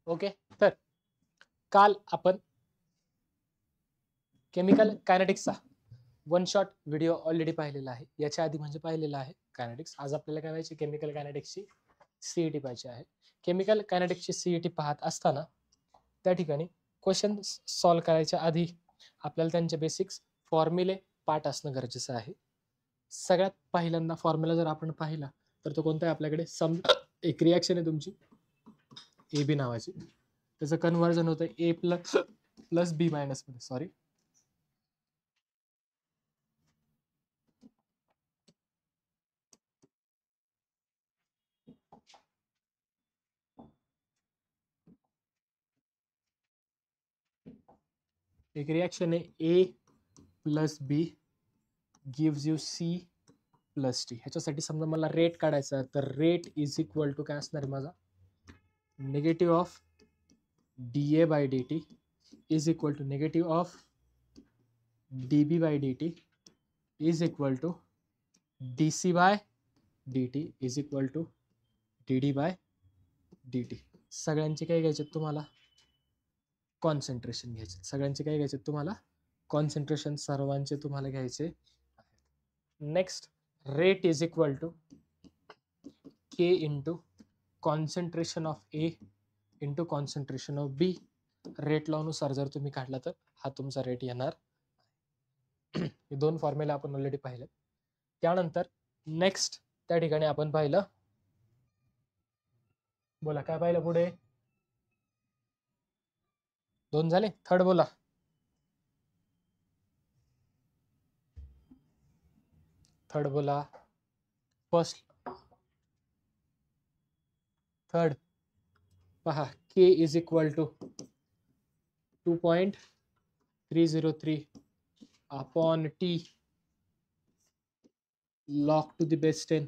Okay, तर काल आपण केमिकल कायनेटिक्सचा वन शॉट व्हिडिओ ऑलरेडी पाहिलेला आहे. याच्या आधी म्हणजे पाहिलेला आहे कायनेटिक्स. आज आपल्याला काय पाहिजे, केमिकल कायनेटिक्सची सीईटी पाहिजे आहे. केमिकल कायनेटिक्सची सीईटी पाहत असताना त्या ठिकाणी क्वेश्चन सॉल्व्ह करायच्या आधी आपल्याला त्यांचे बेसिक्स फॉर्म्युले पाठ असणं गरजेचं आहे. सगळ्यात पहिल्यांदा फॉर्म्युला जर आपण पाहिला तर तो कोणता आहे आपल्याकडे, एक रिॲक्शन आहे तुमची ए बी नावाची, त्याचं कन्व्हर्जन होतं ए प्लस बी मायनस मध्ये. सॉरी, एक रिॲक्शन आहे A plus B gives you C plus T. ह्याच्यासाठी समजा मला रेट काढायचा, तर रेट इज इक्वल टू काय असणार आहे माझा, negative of D A by D T is equal to negative of D B by D T is equal to D C by D T is equal to D D by D T. सगळ्यांचे काय घ्यायचे तुम्हाला, concentration घ्यायचे. सगळ्यांचे काय घ्यायचे तुम्हाला, concentration सर्वांचे तुम्हाला घ्यायचे. Next, rate is equal to K into concentration of A into concentration of B. Rate लॉनुसार जर तुम्ही काढला तर हा तुमचा रेट येणार. हे दोन फॉर्म्युला आपण ऑलरेडी पाहिले. त्यानंतर नेक्स्ट त्या ठिकाणी आपण पाहिलं, बोला काय पाहिलं पुढे, दोन झाले, थर्ड बोला. थर्ड बोला, फर्स्ट थर्ड पहा, K is equal to 2.303 upon T log to the base 10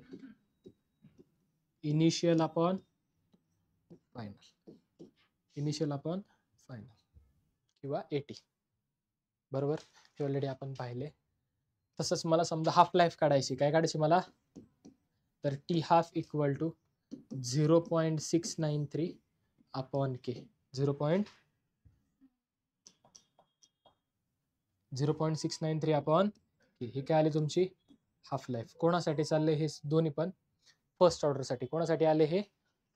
initial upon final, initial upon final किंवा 80. बरोबर, हे ऑलरेडी आपण पाहिले. तसंच मला समजा हाफ लाईफ काढायची, काय काढायची मला, तर T half equal to 0.693 upon K. 0.693 upon K. ही काय आली तुमची हाफ लाईफ. कोणासाठी चालले हे दोन्ही पण, फर्स्ट ऑर्डर साठी. कोणासाठी आले हे,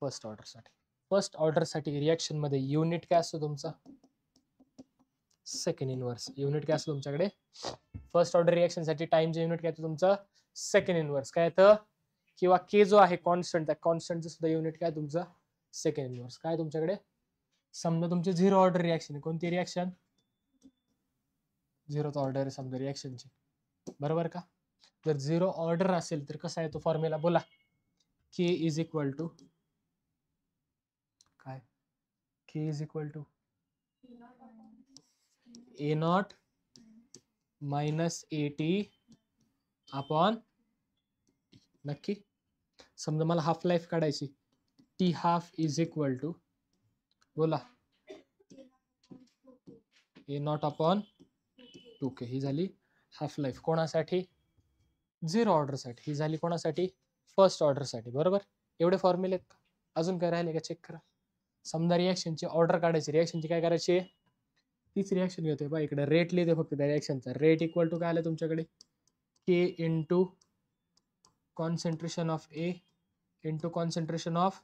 फर्स्ट ऑर्डर साठी. फर्स्ट ऑर्डर साठी रिएक्शन मध्ये युनिट काय असतो तुमचा, सेकंड इनव्हर्स. युनिट काय असतो तुमच्याकडे फर्स्ट ऑर्डर रिएक्शन साठी, टाइमचे युनिट काय येतं तुमचं, सेकंड इनव्हर्स. काय येतं, किंवा के जो आहे कॉन्स्टंट, त्या कॉन्स्टंटचं सुद्धा युनिट काय तुमचं, सेकंड इनव्हर्स. काय तुमच्याकडे, समजा तुमची झिरो ऑर्डर रिएक्शन आहे. कोणती रिएक्शन, झिरो ऑर्डर समजा रिएक्शनची. बरोबर का. जर झिरो ऑर्डर असेल तर कसा आहे तो फॉर्म्युला, बोला. के इज इक्वल टू काय, K is equal to A not minus A T upon, नक्की. समजा मला हाफ लाईफ काढायची, T half is equal to, बोला, ए नॉट अपॉन 2k. ही झाली हाफ लाईफ. कोणासाठी, झिरो ऑर्डर साठी. ही झाली कोणासाठी, फर्स्ट ऑर्डर साठी. बरोबर, एवढे फॉर्म्युले आहेत. अजून काय राहिले का, चेक करा. समजा रिएक्शनची ऑर्डर काढायची, रिएक्शनची काय करायची, तीच रिएक्शन घेतोय बा, इकडे रेट लिहिते फक्त त्या रिएक्शनचा. रेट इक्वल टू काय आलं तुमच्याकडे, K into concentration of A into concentration of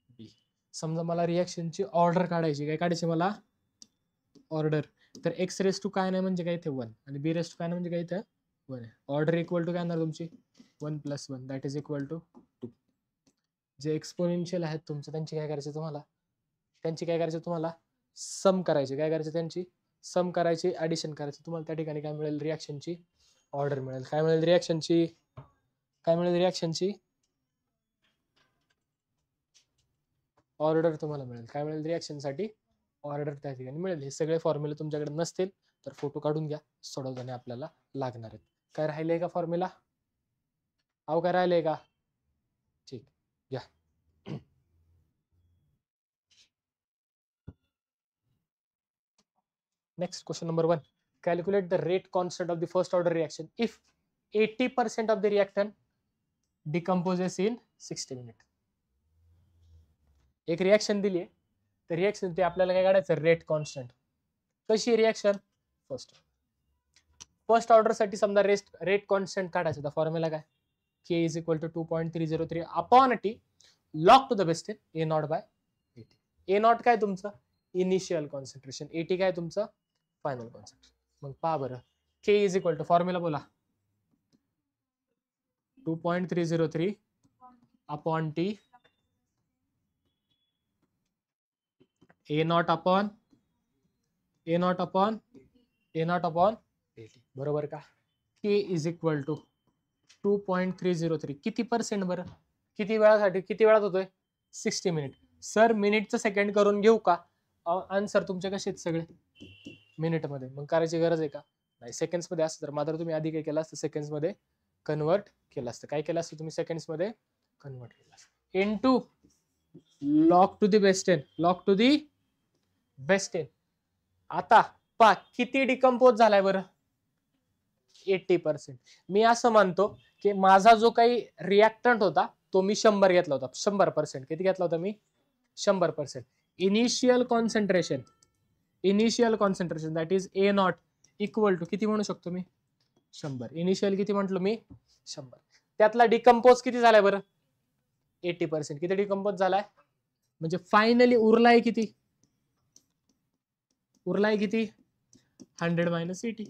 B. समजा मला रिएक्शनची ऑर्डर काढायची, काय काढायची मला, ऑर्डर. तर एक्स रेस टू काय नाही म्हणजे काय इथे 1 आणि बी रेस टू काय नाही म्हणजे काय इथे 1 आहे. ऑर्डर इक्वल टू काय येणार तुमची 1 + 1 दॅट इज इक्वल टू 2. जे एक्सपोनेन्शियल आहेत तुमचे त्यांची काय करायचे तुम्हाला, सम करायचे. काय करायचे, त्यांची सम करायची, ऍडिशन करायची. तुम्हाला त्या ठिकाणी काय मिळेल, रिएक्शनची ऑर्डर मिळेल. काय मिळेल रिएक्शनची, ऑर्डर तुम्हाला मिळेल. काय मिळेल रिएक्शनसाठी, ऑर्डर त्या ठिकाणी मिळेल. हे सगळे फॉर्म्युले तुमच्याकडे नसतील तर फोटो काढून घ्या, सोडवताना आपल्याला लागणार आहेत. काय राहिलंय का फॉर्म्युला, काय राहिलंय का, ठीक घ्या. Next question number 1, calculate the rate constant of the first order reaction if 80% of the reactant decomposes in 60 minutes. एक रिएक्शन दिली आहे, तर रिएक्शन ते आपल्याला काय काढायचं, रेट कॉन्स्टंट. कशी रिएक्शन, फर्स्ट ऑर्डर साठी समजा रेट कॉन्स्टंट काढायचं, तर फॉर्म्युला काय, K is equal to 2.303 upon T log to the best A not by A. A not काय तुमचं इनिशियल कॉन्सन्ट्रेशन, एटी काय तुमचं फायनल कॉन्सन्ट्रेशन. मग पहा बरं, K is equal to formula बोला, 2.303 upon T A not upon A, बरोबर का. K इज इक्वल टू 2.303 किती पर्सेंट बरं, किती वेळासाठी, किती वेळात होतोय 60 मिनिट. सर मिनिटचं सेकंड करून घेऊ का, आन्सर तुमचे कसे आहेत सगळे मिनिट मध्ये, मग करायची गरज आहे का नाही. सेकंड्स मध्ये असतं तर मात्र तुम्ही आधी काय केलं असतं, सेकंड्स मध्ये कन्वर्ट केलं असतं. काय केलं असतं तुम्ही, सेकंड्स मध्ये कन्वर्ट केलं असतं. Into log to the best 10. आता पा किती डिकम्पोज झालाय बरं, 80%. मी असं मानतो की माझा जो काही रिॲक्टंट होता तो मी 100 घेतला होता, 100%. किती घेतला होता मी, 100%. Initial concentration that is A not equal to किती म्हणू शकतो मी, 100. इनिशियल किती म्हटलो मी, 100. त्यातला डिकम्पोज किती झालाय बरं, 80%. किती डिकम्पोज झालाय, म्हणजे फायनली उरलाय किती 100 minus 80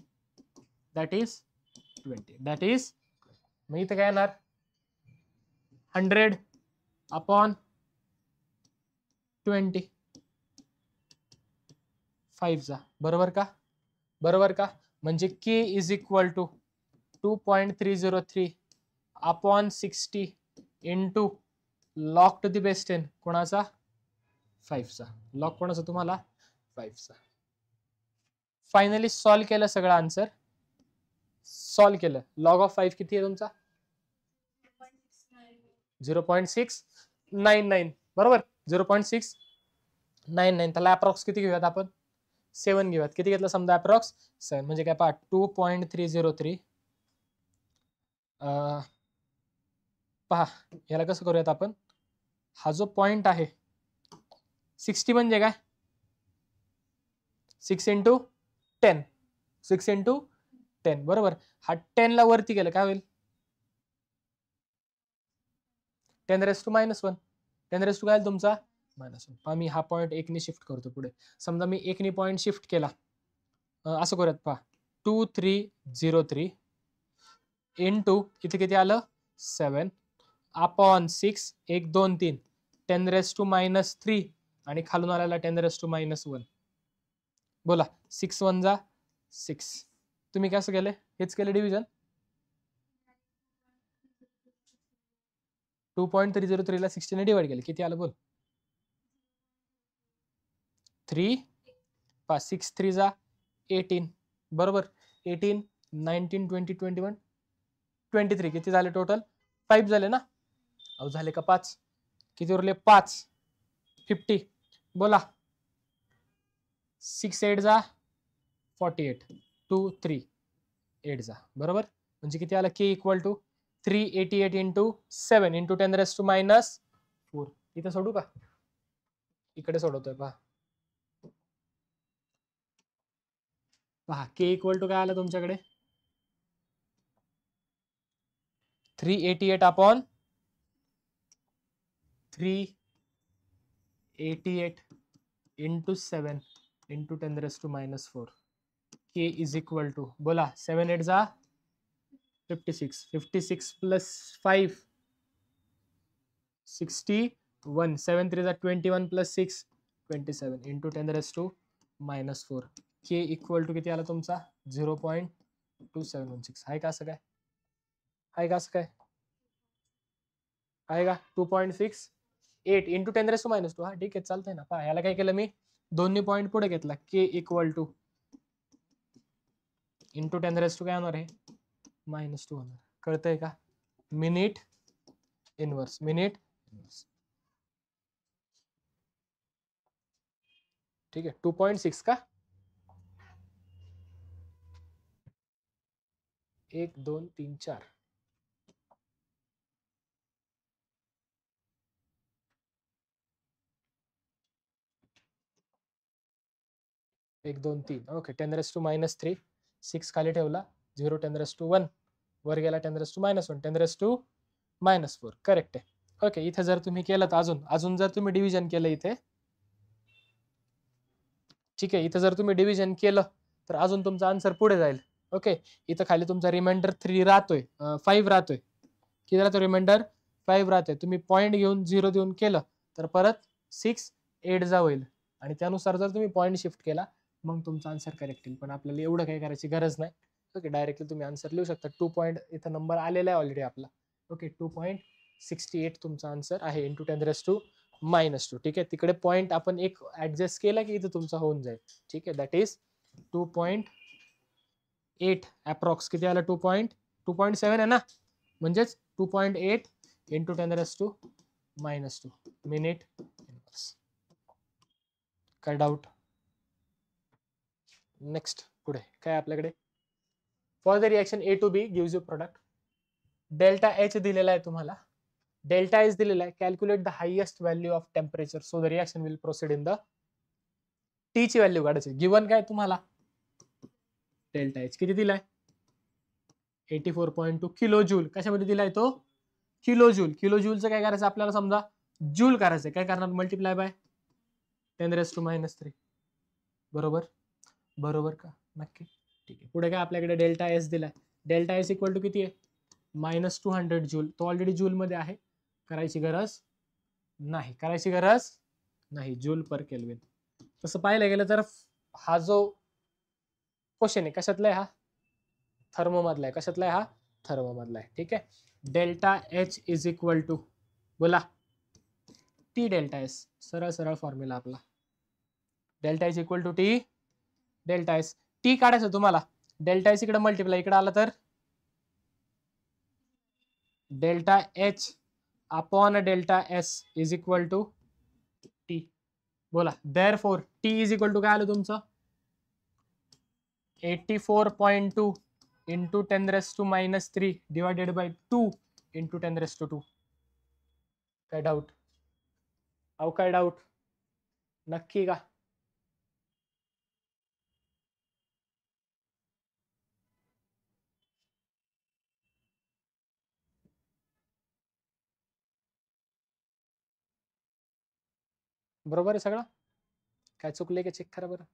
that is 20. That is, मग इथं काय येणार 100 अपॉन 20 5 जा, बरोबर का. म्हणजे K is equal to 2.303 upon 60 into log to the base 10 कोणाचा 5 चा, लॉग कोणाचा तुम्हाला 5 चा. फायनली सॉल्व केलं सगळं, आन्सर सॉल्व केलं. लॉग ऑफ 5 किती आहे तुमचा 0.699, बरोबर 0.699. त्याला अप्रॉक्स किती घेऊयात आपण 7 घेऊयात. किती घेतलं समजा अप्रॉक्स 7, म्हणजे काय पहा 2.303. पहा याला कसं करूयात आपण, हा जो पॉइंट आहे 60 म्हणजे काय 6 इंटू 10, 6 इंटू 10, बरोबर. हा 10 ला वरती गेलं काय होईल 10 रेस टू -1, 10 रेस टू काय तुमचा -1. पहा मी हा पॉइंट 1 ने शिफ्ट करतो पुढे. समजा मी 1 ने पॉइंट शिफ्ट केला, असं करूयात पहा 2303 इंटू इथे किती आलं 7 अपॉन 6, 1 2 3, 10 रेस टू -3 आणि खालून आलेला 10 रेस टू -1. बोला 6 1 जा 6. तुम्ही कसं केलं, हेच केलं डिव्हिजन. 2.303 ला 60 ने डिवाइड केलं, किती आलं बोल 3 5 6 3 जा 18, बरोबर. 18 19 20 21 23 किती झाले टोटल 5 झाले ना. अहो झाले का 5, किती उरले 5 50. बोला 6 8 जा 48 2 3 8 जा, बरोबर. म्हणजे किती आलं K equal to 388 into 7 into 10 raise to -4. इथं सोडू का, इकडे सोडवतोय पहा. K इक्वल टू काय आलं तुमच्याकडे 388 upon 388 into 7 into 10 raise to -4. K is equal to बोला 7 8 जा 56, 56 प्लस 5 61, 7 3 जा 21 plus 6 27 into 10 raise to -4. K equal to किती आला तुमचा 0.2716. आहे का असं काय, आहे का असं काय, आहे का 2.68 इंटू 10 रेस टू -2. हा ठीक आहे चालतंय ना. पहा याला काय केलं मी, दोन्ही पॉईंट पुढे घेतला. K equal to into 10 raise to काय होणार आहे -2 होणार. कळतंय का, मिनिट इनवर्स, मिनिट इनवर्स. ठीक आहे 2.6 का 1 2 3 4. 1 2 3 ओके 10⁻³ - 6 खाली ठेवला 0 10⁻1 वर गेला 10⁻⁻1 10⁻⁻4 करेक्ट आहे. ओके इथे जर तुम्ही केलं तर अजून जर तुम्ही डिव्हिजन केलं इथे ठीक आहे, इथे जर तुम्ही डिव्हिजन केलं तर अजून तुमचा आन्सर पुढे जाईल. ओके इथं खाली तुमचा रिमाइंडर 3 राहतोय 5 राहतोय किती राहतो रिमाइंडर 5 राहतोय. तुम्ही पॉईंट घेऊन 0 देऊन केलं तर परत 6 8 जा होईल आणि त्यानुसार जर तुम्ही पॉईंट शिफ्ट केला मग तुमचा आन्सर करेक्ट येईल. पण आपल्याला एवढं काही करायची गरज नाही. ओके डायरेक्टली तुम्ही आन्सर लिहू शकता. 2 पॉईंट इथं नंबर आलेला आहे ऑलरेडी आपला. ओके 2.68 तुमचा आन्सर आहे इंटू 10⁻⁻². ठीक आहे तिकडे पॉईंट आपण एक ऍडजस्ट केला की इथं तुमचा होऊन जाईल. ठीक आहे दॅट इज 2.8 अप्रॉक्स किती आला 2.7 आहे ना म्हणजेच 2.8 इंटू 10⁻² मिनिट इनव्हर्स. काय डाऊट? नेक्स्ट पुढे काय आपल्याकडे for the reaction A to B gives you product. Delta H दिलेला आहे तुम्हाला. डेल्टा H दिलेला आहे. Calculate the highest value of temperature so the reaction will proceed in the T ची व्हॅल्यू काढायची. गिवन काय तुम्हाला डेल्टा H किती दिलाय 84.2 किलो जूल. कशामध्ये दिलाय तो किलो जूल. किलो जूलचं काय करायचं आपल्याला समजा जूल करायचं काय करणार मल्टिप्लाय बाय 10⁻³ बरोबर बरोबर का नक्की. ठीक आहे पुढे काय आपल्याकडे डेल्टा एस दिलाय. डेल्टा एस इक्वल टू किती आहे -200 जूल. तो ऑलरेडी जूल मध्ये आहे करायची गरज नाही जूल पर केल्विन. तसं पाहायला गेलं तर हा जो क्वेश्चन आहे कशातला आहे हा थर्मो मधला आहे. कशातला आहे हा थर्मो मधला आहे. ठीक आहे delta H is equal to बोला टी डेल्टा एस. सरळ फॉर्म्युला आपला delta H equal to T delta S. टी काढायचं तुम्हाला डेल्टा एस इकडे मल्टिप्लाय इकडे आला तर delta H upon delta S is equal to T. बोला therefore T is equal to काय आलं तुमचं 84.2 इंटू 10⁻³ डिवायडेड बाय 2 इंटू 10⁻². काय डाऊट? अहो काय डाऊट नक्की का? बरोबर आहे सगळं. काय चुकलंय का चेक करा बरं.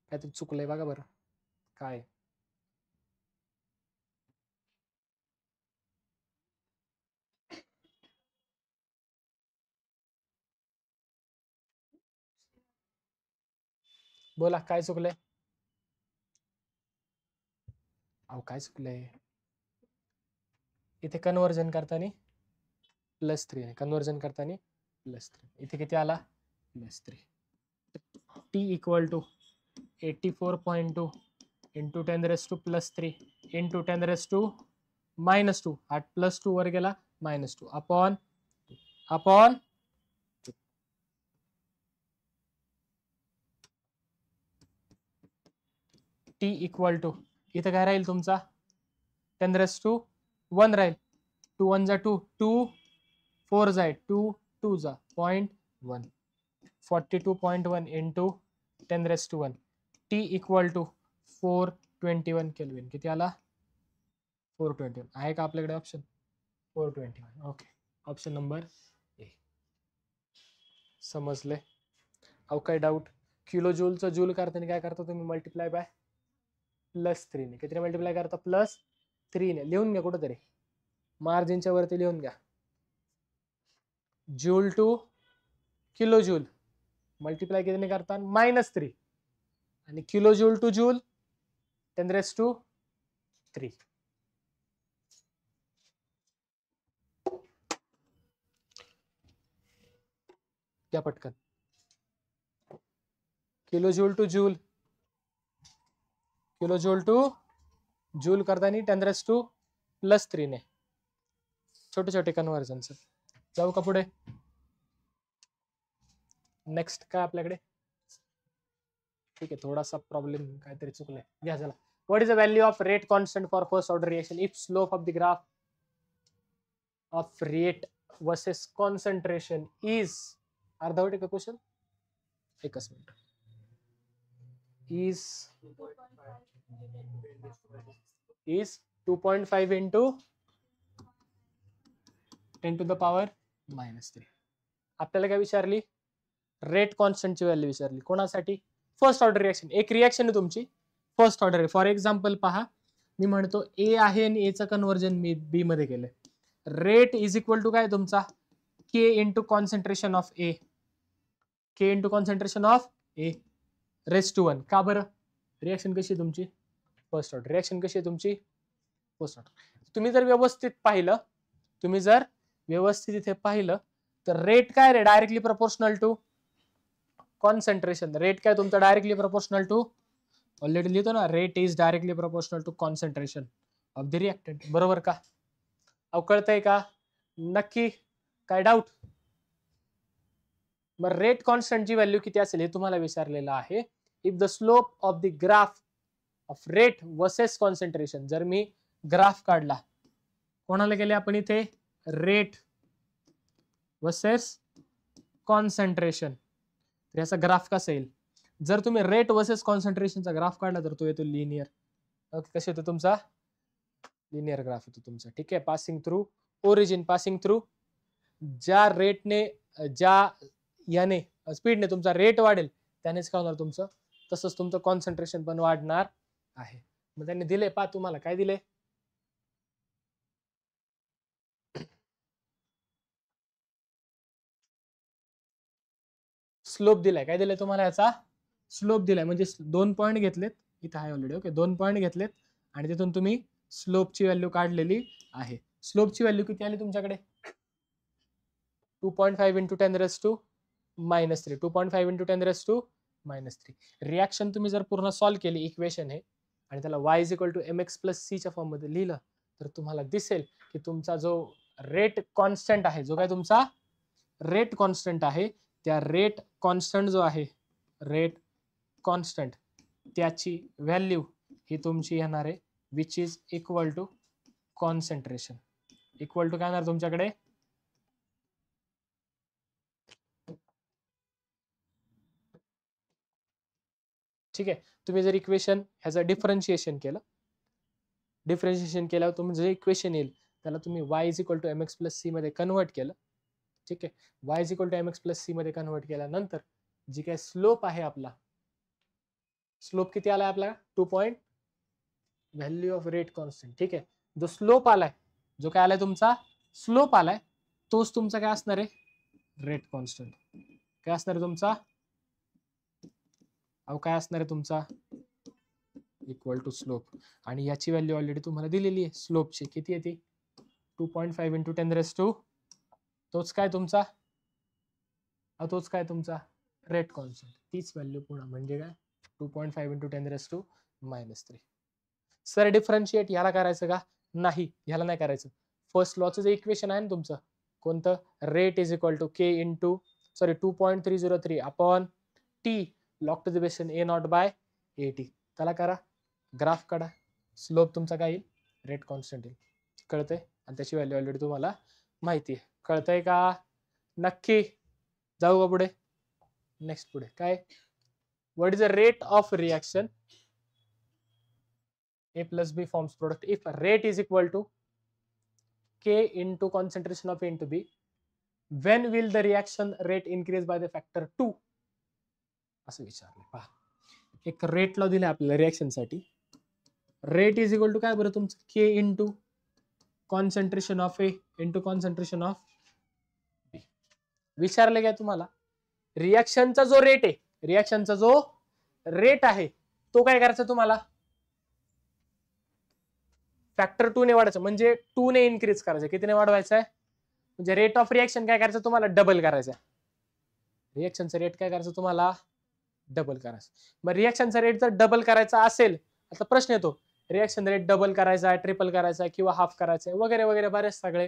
काय तरी चुकलंय बघा बरं काय. बोला काय चुकलंय. अहो काय चुकलंय इथे कन्वर्जन करताना +3 आहे. कन्वर्जन करताना +3 इथे किती आला +3. T equal to 84.2 into 10⁻³ into 10⁻² -2 हा +2 वर गेला -2 अपॉन टी इक्वल टू इथं काय राहील तुमचा 10⁻1 राहील 2 1 जा 2 2 4 जाय 2 2 जा 0.1 42.1 into 10⁻1 T equal to 421 kelvin. किती आला 421. आहे का आपल्याकडे option 421. Okay option number A. समजले? अहो काय डाऊट किलो जूलचं जूल करताना काय करता तुम्ही मल्टिप्लाय बाय +3 ने. किती मल्टिप्लाय करता +3 ने. लिहून घ्या कुठेतरी मार्जिनच्या वरती लिहून घ्या. Joule to kilo joule multiply कितीने करता -3 आणि किलो जूल टू जूल 10⁻3. क्या पटकन किलो जूल टू जूल करताना 10⁻3 ने. छोटे छोटे कन्वर्जन जाऊ का पुढे. नेक्स्ट काय आपल्याकडे ठीक आहे थोडासा प्रॉब्लेम काहीतरी चुकलंय घ्या चला. What is the value of rate constant for first order reaction if slope of the graph of rate versus concentration is. अर्धवट आहे का क्वेश्चन. एकच minute is 2.5 into 10 to the power -3. आपल्याला काय विचारली? रेट कॉन्स्टंटची व्हॅल्यू विचारली. कोणासाठी? First order reaction. एक रिएक्शन आहे तुमची फर्स्ट ऑर्डर आहे. फॉर एक्झाम्पल पहा, मी म्हणतो ए आहे आणि एचं कन्व्हर्जन मी बी मध्ये केलंय. रेट इज इक्वल टू काय तुमचा? K into concentration of A. K into concentration of A raise to 1. का बरं? रिएक्शन कशी आहे तुमची? First order. रिएक्शन कशी आहे तुमची? First order. तुम्ही जर व्यवस्थित इथे पाहिलं तर रेट काय रे? Directly proportional to concentration. Rate काय तुमचा? डायरेक्टली प्रपोर्शनल टू, ऑलरेडी लिहितो ना, rate is directly proportional to concentration of the reactant. बरोबर का? कळतंय का? नक्की? काय डाऊट? मग रेट कॉन्स्टंटची व्हॅल्यू किती असेल हे तुम्हाला विचारलेलं आहे. If the slope of the graph of rate versus concentration, जर मी ग्राफ काढला, कोणाला गेले आपण इथे? रेट वर्सेस कॉन्सन्ट्रेशन, तर याचा ग्राफ कसा येईल? जर तुम्ही रेट वर्सेस कॉन्सन्ट्रेशनचा ग्राफ काढला तर तो येतो लिनियर. ओके, कसा येतो तुमचा? लिनियर ग्राफ येतो तुमचा. ठीक आहे. Passing through origin, passing through ज्या रेटने, ज्या याने स्पीडने तुमचा रेट वाढेल त्यानेच काय होणार तुमचं? तसंच तुमचं कॉन्सन्ट्रेशन पण वाढणार आहे. मग त्यांनी दिले, पहा तुम्हाला काय दिले? स्लोप दिलाय. काय दिलाय तुम्हाला? याचा स्लोप दिलाय. म्हणजे 2 पॉईंट घेतलेत, इथे आहे ऑलरेडी. ओके, 2 पॉईंट घेतलेत आणि तिथून तुम्ही स्लोपची व्हॅल्यू काढलेली आहे. स्लोपची व्हॅल्यू किती आली तुमच्याकडे? 2.5 into 10 raise to -3. 2.5 into 10 raise to -3. Reaction तुम्ही जर पूर्ण सॉल्व्ह केली, इक्वेशन हे, आणि त्याला y is equal to mx + c च्या फॉर्म मध्ये लिहिलं तर तुम्हाला दिसेल की तुमचा जो रेट कॉन्स्टंट आहे, जो काय तुमचा रेट कॉन्स्टंट आहे, त्या रेट कॉन्स्टंट जो आहे, रेट कॉन्स्टंट, त्याची व्हॅल्यू ही तुमची येणार आहे which is equal to concentration. Equal to काय येणार तुमच्याकडे? ठीक आहे. तुम्ही जर इक्वेशन ह्याचं डिफरन्शिएशन केल्यावर तुम्ही जे इक्वेशन येईल त्याला तुम्ही y is equal to mx + c मध्ये कन्व्हर्ट केलं. ठीक आहे. y is equal to mx + c मध्ये कन्व्हर्ट केल्यानंतर जी काय स्लोप आहे आपला, स्लोप किती आलाय आपला? 2 point value of rate constant. ठीक आहे. जो स्लोप आलाय, जो काय आलाय तुमचा स्लोप आलाय, तोच तुमचा काय असणार आहे? Rate constant. काय असणार आहे तुमचा? काय असणार आहे तुमचा? Equal to slope. आणि याची व्हॅल्यू ऑलरेडी तुम्हाला दिलेली आहे. स्लोपची किती येते? 2.5 इंटू 10 रेस टू, तोच काय तुमचा रेट कॉन्स्टंट. तीच व्हॅल्यू पुन्हा म्हणजे काय? 2.5 into 10 raise to -3. Sir differentiate ह्याला करायचं का? नाही, ह्याला नाही करायचं. फर्स्ट लॉचं जे इक्वेशन आहे ना तुमचं, कोणतं? Rate is equal to K into 2.303 upon T log to the base A not by A T. त्याला करा, ग्राफ काढा, स्लोप तुमचा काय येईल? रेट कॉन्स्टंट येईल. कळतंय? आणि त्याची व्हॅल्यू ऑलरेडी तुम्हाला माहिती आहे. कळतंय का? नक्की? जाऊ का पुढे? नेक्स्ट पुढे काय? What is the rate of reaction A plus B forms product if rate is equal to K into concentration of A into B. When will the reaction rate increase by the factor 2? असं विचारलं. पहा, एक rate law दिले आपल्याला reaction साठी. Rate is equal to काय बरं तुमचं? K into concentration of A into concentration of B. विचारले काय तुम्हाला? रिएक्शनचा जो रेट आहे तो काय करायचा तुम्हाला? फॅक्टर 2 ने वाढवायचं. म्हणजे 2 ने इन्क्रीज करायचं. कितीने वाढवायचं आहे? म्हणजे रेट ऑफ रिएक्शन काय करायचं तुम्हाला? डबल करायचं. रिएक्शनचा रेट काय करायचं तुम्हाला? डबल करायचं. मग रिएक्शनचा रेट जर डबल करायचा असेल, आता प्रश्न येतो, रिएक्शन रेट डबल करायचा आहे, ट्रिपल करायचा आहे, किंवा हाफ करायचा आहे, वगैरे वगैरे बरेच सगळे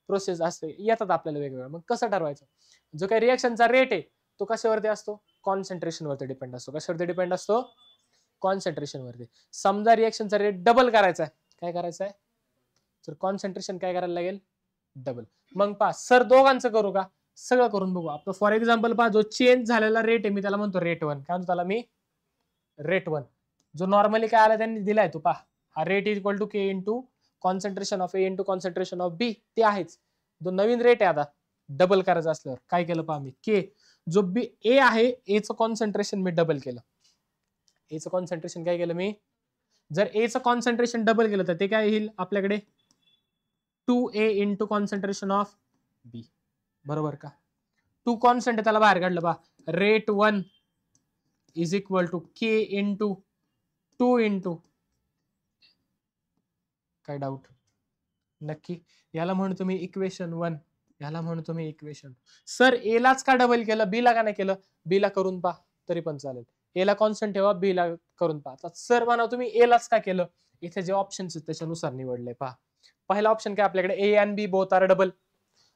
प्रोसेस असते, येतात आपल्याला वेगवेगळं. मग कसं ठरवायचं? जो काही रिएक्शनचा रेट आहे तो कशावरती असतो? कॉन्सन्ट्रेशन वरती डिपेंड असतो. कशावरती डिपेंड असतो? कॉन्सन्ट्रेशन वरती. समजा रिएक्शनचा रेट डबल करायचा आहे, काय करायचं आहे? तर कॉन्सन्ट्रेशन काय करायला लागेल? डबल. मग पहा, सर दोघांचं करू का? सगळं करून बघू. आपलं फॉर एक्झाम्पल पहा, जो चेंज झालेला रेट आहे मी त्याला म्हणतो रेट 1. काय म्हणतो त्याला मी? रेट 1 जो नॉर्मली काय आला त्यांनी दिलाय तो पहा, हा rate is equal to K into concentration of A into concentration of B, ते आहेच. जो नवीन रेट आहे आता डबल करायचं असल्यावर काय केलं पहा मी, के जो बी ए आहे एचं कॉन्सन्ट्रेशन मी डबल केलं. एचं कॉन्सन्ट्रेशन काय केलं मी, जर एचं कॉन्सन्ट्रेशन डबल केलं तर ते काय येईल आपल्याकडे 2a into concentration of B, बरोबर का. 2 कॉन्स्टंट त्याला बाहेर काढलं पहा, rate 1 is equal to K into 2 into, काय डाऊट नक्की, याला म्हणतो मी इक्वेशन 1, याला म्हणतो मी इक्वेशन. सर ए लाच का डबल केलं, बी ला का नाही केलं, बी ला करून पहा तरी पण चालेल. ए ला कॉन्स्टंट ठेवा, बी ला करून पहा. सर म्हणा तुम्ही ए लाच का केलं, इथे जे ऑप्शन्स आहेत त्याच्यानुसार निवडले पहा. पहिला ऑप्शन काय आपल्याकडे, A and B both are double,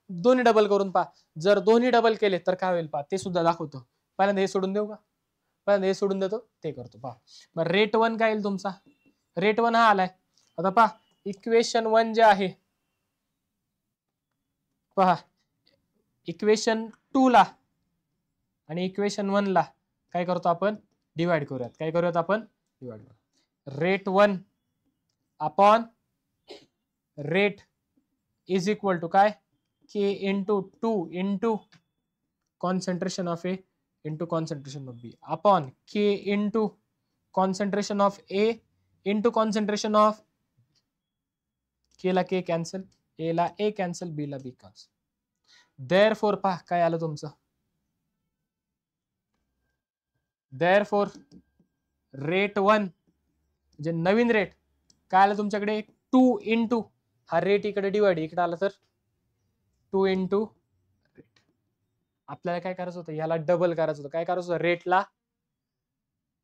दोन्ही डबल करून पहा. जर दोन्ही डबल केले तर काय होईल पहा, ते सुद्धा दाखवतो. पहिल्यांदा हे सोडून देऊ का, पहिल्यांदा हे सोडून देतो, ते करतो पहा. मग रेट 1 काय येईल तुमचा, रेट 1 हा आलाय. आता पहा इक्वेशन 1 जे आहे पहा, इक्वेशन 2 ला आणि इक्वेशन 1 ला काय करतो आपण, डिवाइड करूयात. काय करूयात आपण, डिवाइड करूयात. Rate 1 upon rate is equal to काय, K into 2 into concentration of A into concentration of B upon K into concentration of A into concentration of, K ला के कॅन्सल, ए ला ए कॅन्सल, बी ला बी cancel. Therefore पहा काय आलं तुमचं, therefore rate 1 जे नवीन rate काय आलं तुमच्याकडे, 2 इंटू हा रेट इकडे डिवाइड, इकडे आला तर 2 इंटू रेट. आपल्याला काय करायचं होतं, याला डबल करायचं होतं. काय करायचं होतं, रेटला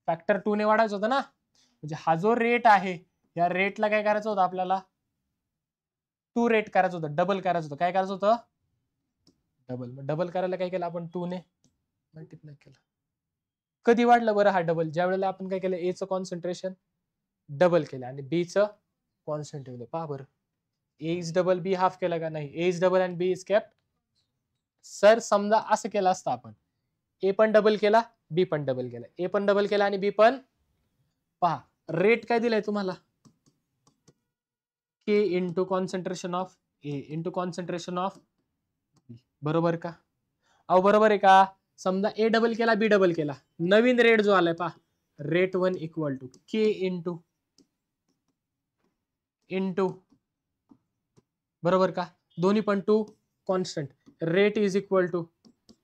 फॅक्टर 2 ने वाढायचं होतं ना. म्हणजे हा जो रेट आहे या रेटला काय करायचं होतं आपल्याला, 2 रेट करायचं होतं, डबल करायचं होतं. काय करायचं होतं, डबल. डबल करायला काय केलं आपण, 2 ने मल्टिप्लाय केलं. कधी वाढलं बरं हा डबल, ज्या वेळेला आपण काय केलं, ए चं कॉन्सन्ट्रेशन डबल केलं आणि बी चं कॉन्स्टंट ठेवलं. पहा बरं, A is double B half केला का नाही, A is double and B is kept. Sir समजा असं केलं असतं आपण, ए पण डबल केला, बी पण डबल केला, ए पण डबल केला आणि बी पण, पहा रेट काय दिलाय तुम्हाला, K into concentration of A into concentration of B, बरोबर का. अहो बरोबर आहे का. समजा ए डबल केला, बी डबल केला, नवीन रेट जो आलाय पहा, rate 1 equal to K into into, बरोबर का, दोन्ही पण 2 constant, rate is equal to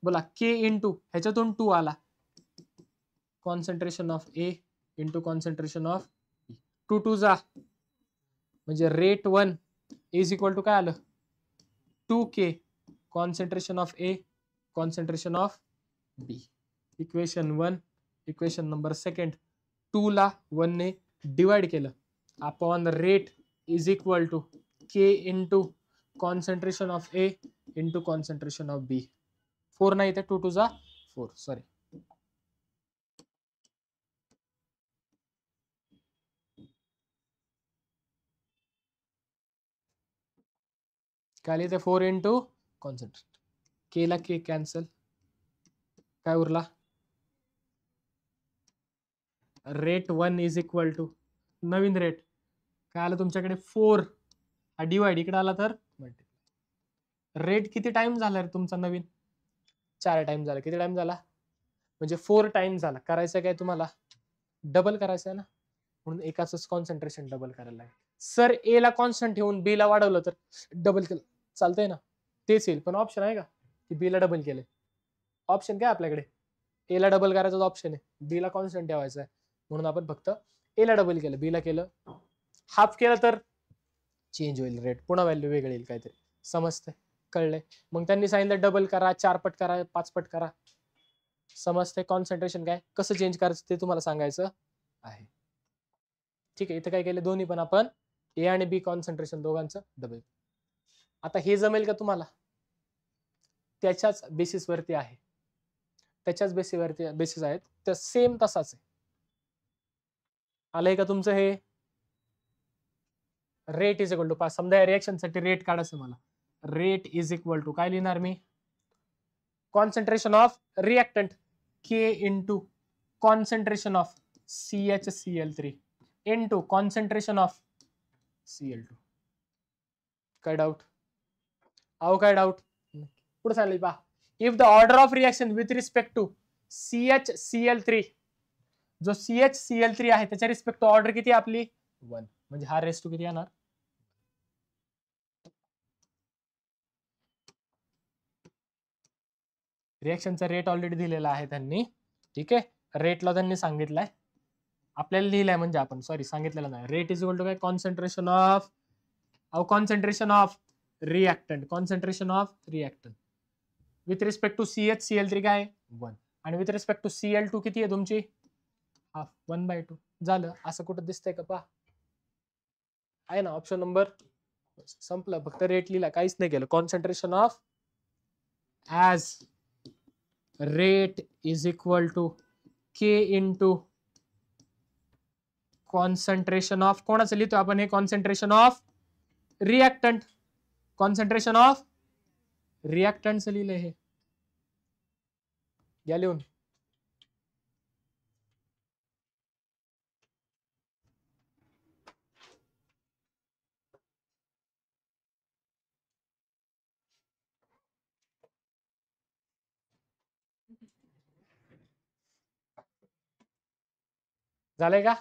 बोला के इंटू ह्याच्यातून 2 आला, concentration of A into concentration of B, 2 2 जा म्हणजे रेट 1 इज इक्वल टू काय आलं, 2k concentration of A concentration of B. Equation 1, equation number 2, 2 ला 1 ने डिवाइड केलं upon rate is equal to K into concentration of A into concentration of B. 4 नाही इथे, 2 2 जा 4, सॉरी. काय लिहिते, 4 इंटू कॉन्सन्ट्रेट, केला के कॅन्सल, काय उरला, रेट 1 इज इक्वल टू नवीन रेट काय आलं तुमच्याकडे 4, हा डिवाइड इकडे आला तर मल्टिप्लाय. रेट किती टाइम झाला रे तुमचा नवीन, 4 टाइम झाला. किती टाइम झाला म्हणजे 4 टाइम झाला. करायचं काय तुम्हाला, डबल करायचं आहे ना, म्हणून एकाच कॉन्सन्ट्रेशन डबल करायला लागेल. सर ए ला कॉन्स्टंट ठेवून बी ला वाढवलं तर डबल केलं चालतंय ना, तेच येईल. पण ऑप्शन आहे का की बी ला डबल केलंय, ऑप्शन काय आपल्याकडे, ए ला डबल करायचा ऑप्शन आहे, बी ला कॉन्स्टंट ठेवायचा आहे, म्हणून आपण फक्त ए ला डबल केलं, बी ला केलं हाफ केलं तर चेंज होईल रेट, पुन्हा व्हॅल्यू वेगळी येईल काहीतरी. समजतंय, कळलंय. मग त्यांनी सांगितलं डबल करा, 4 पट करा, 5 पट करा. समजतंय कॉन्सन्ट्रेशन काय कसं चेंज करायचं ते तुम्हाला सांगायचं आहे. ठीक आहे, इथे काय केलं, दोन्ही पण आपण ए आणि बी कॉन्सन्ट्रेशन दोघांचं डबल. आता हे जमेल का तुम्हाला, त्याच्याच बेसिस वरती आहे, त्याच्याच बेसिस आहेत, तर सेम तसाच आहे. आलंय का तुमचं हे, रेट इज इक्वल टू, समजा रिएक्शन साठी रेट काढायचं मला, रेट इज इक्वल टू काय लिहिणार मी, concentration of reactant K into concentration of CHCl3 into concentration of Cl2. काय डाऊट? अहो काय डाऊट? पुढे चालली पहा. If the order of reaction with respect to CHCl3, जो CHCl3 आहे त्याच्या रिस्पेक्ट टू ऑर्डर किती आपली 1, म्हणजे हा रेस टू किती येणार? रिएक्शनचा रेट ऑलरेडी दिलेला आहे त्यांनी, ठीक आहे. रेटला त्यांनी सांगितलंय, आपल्याला लिहिलंय म्हणजे आपण सॉरी सांगितलेलं नाही. रेट इज इक्वल टू काय? Concentration of concentration of reactant with respect to CHCl3 काय 1, आणि विथ रिस्पेक्ट टू Cl2 किती आहे तुमची हाफ 1/2. झालं. असं कुठं दिसतंय का? पहा, आहे ना ऑप्शन नंबर. संपलं, फक्त रेट लिहिला, काहीच नाही केलं. Concentration of as rate is equal to K into concentration of, कोणाचं लिहितो आपण हे? Concentration of reactant. Concentration of रिएक्टंटचं लिहिलंय हे, या लिहून. झालंय का?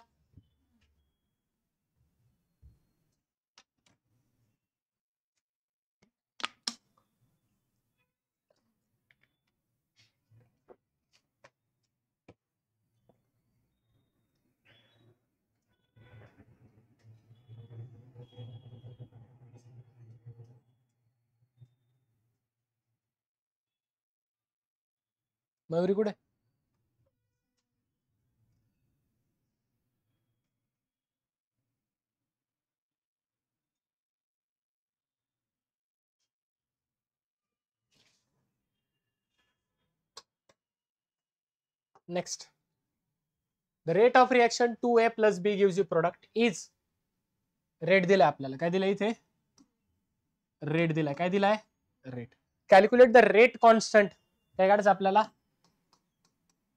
मयुरी कुठे? Next, the rate of reaction 2A plus B gives you product is, rate दिलाय आपल्याला. काय दिलाय इथे? रेट दिलाय. काय दिलाय? Rate. Calculate the rate constant. काय काढायचं आपल्याला?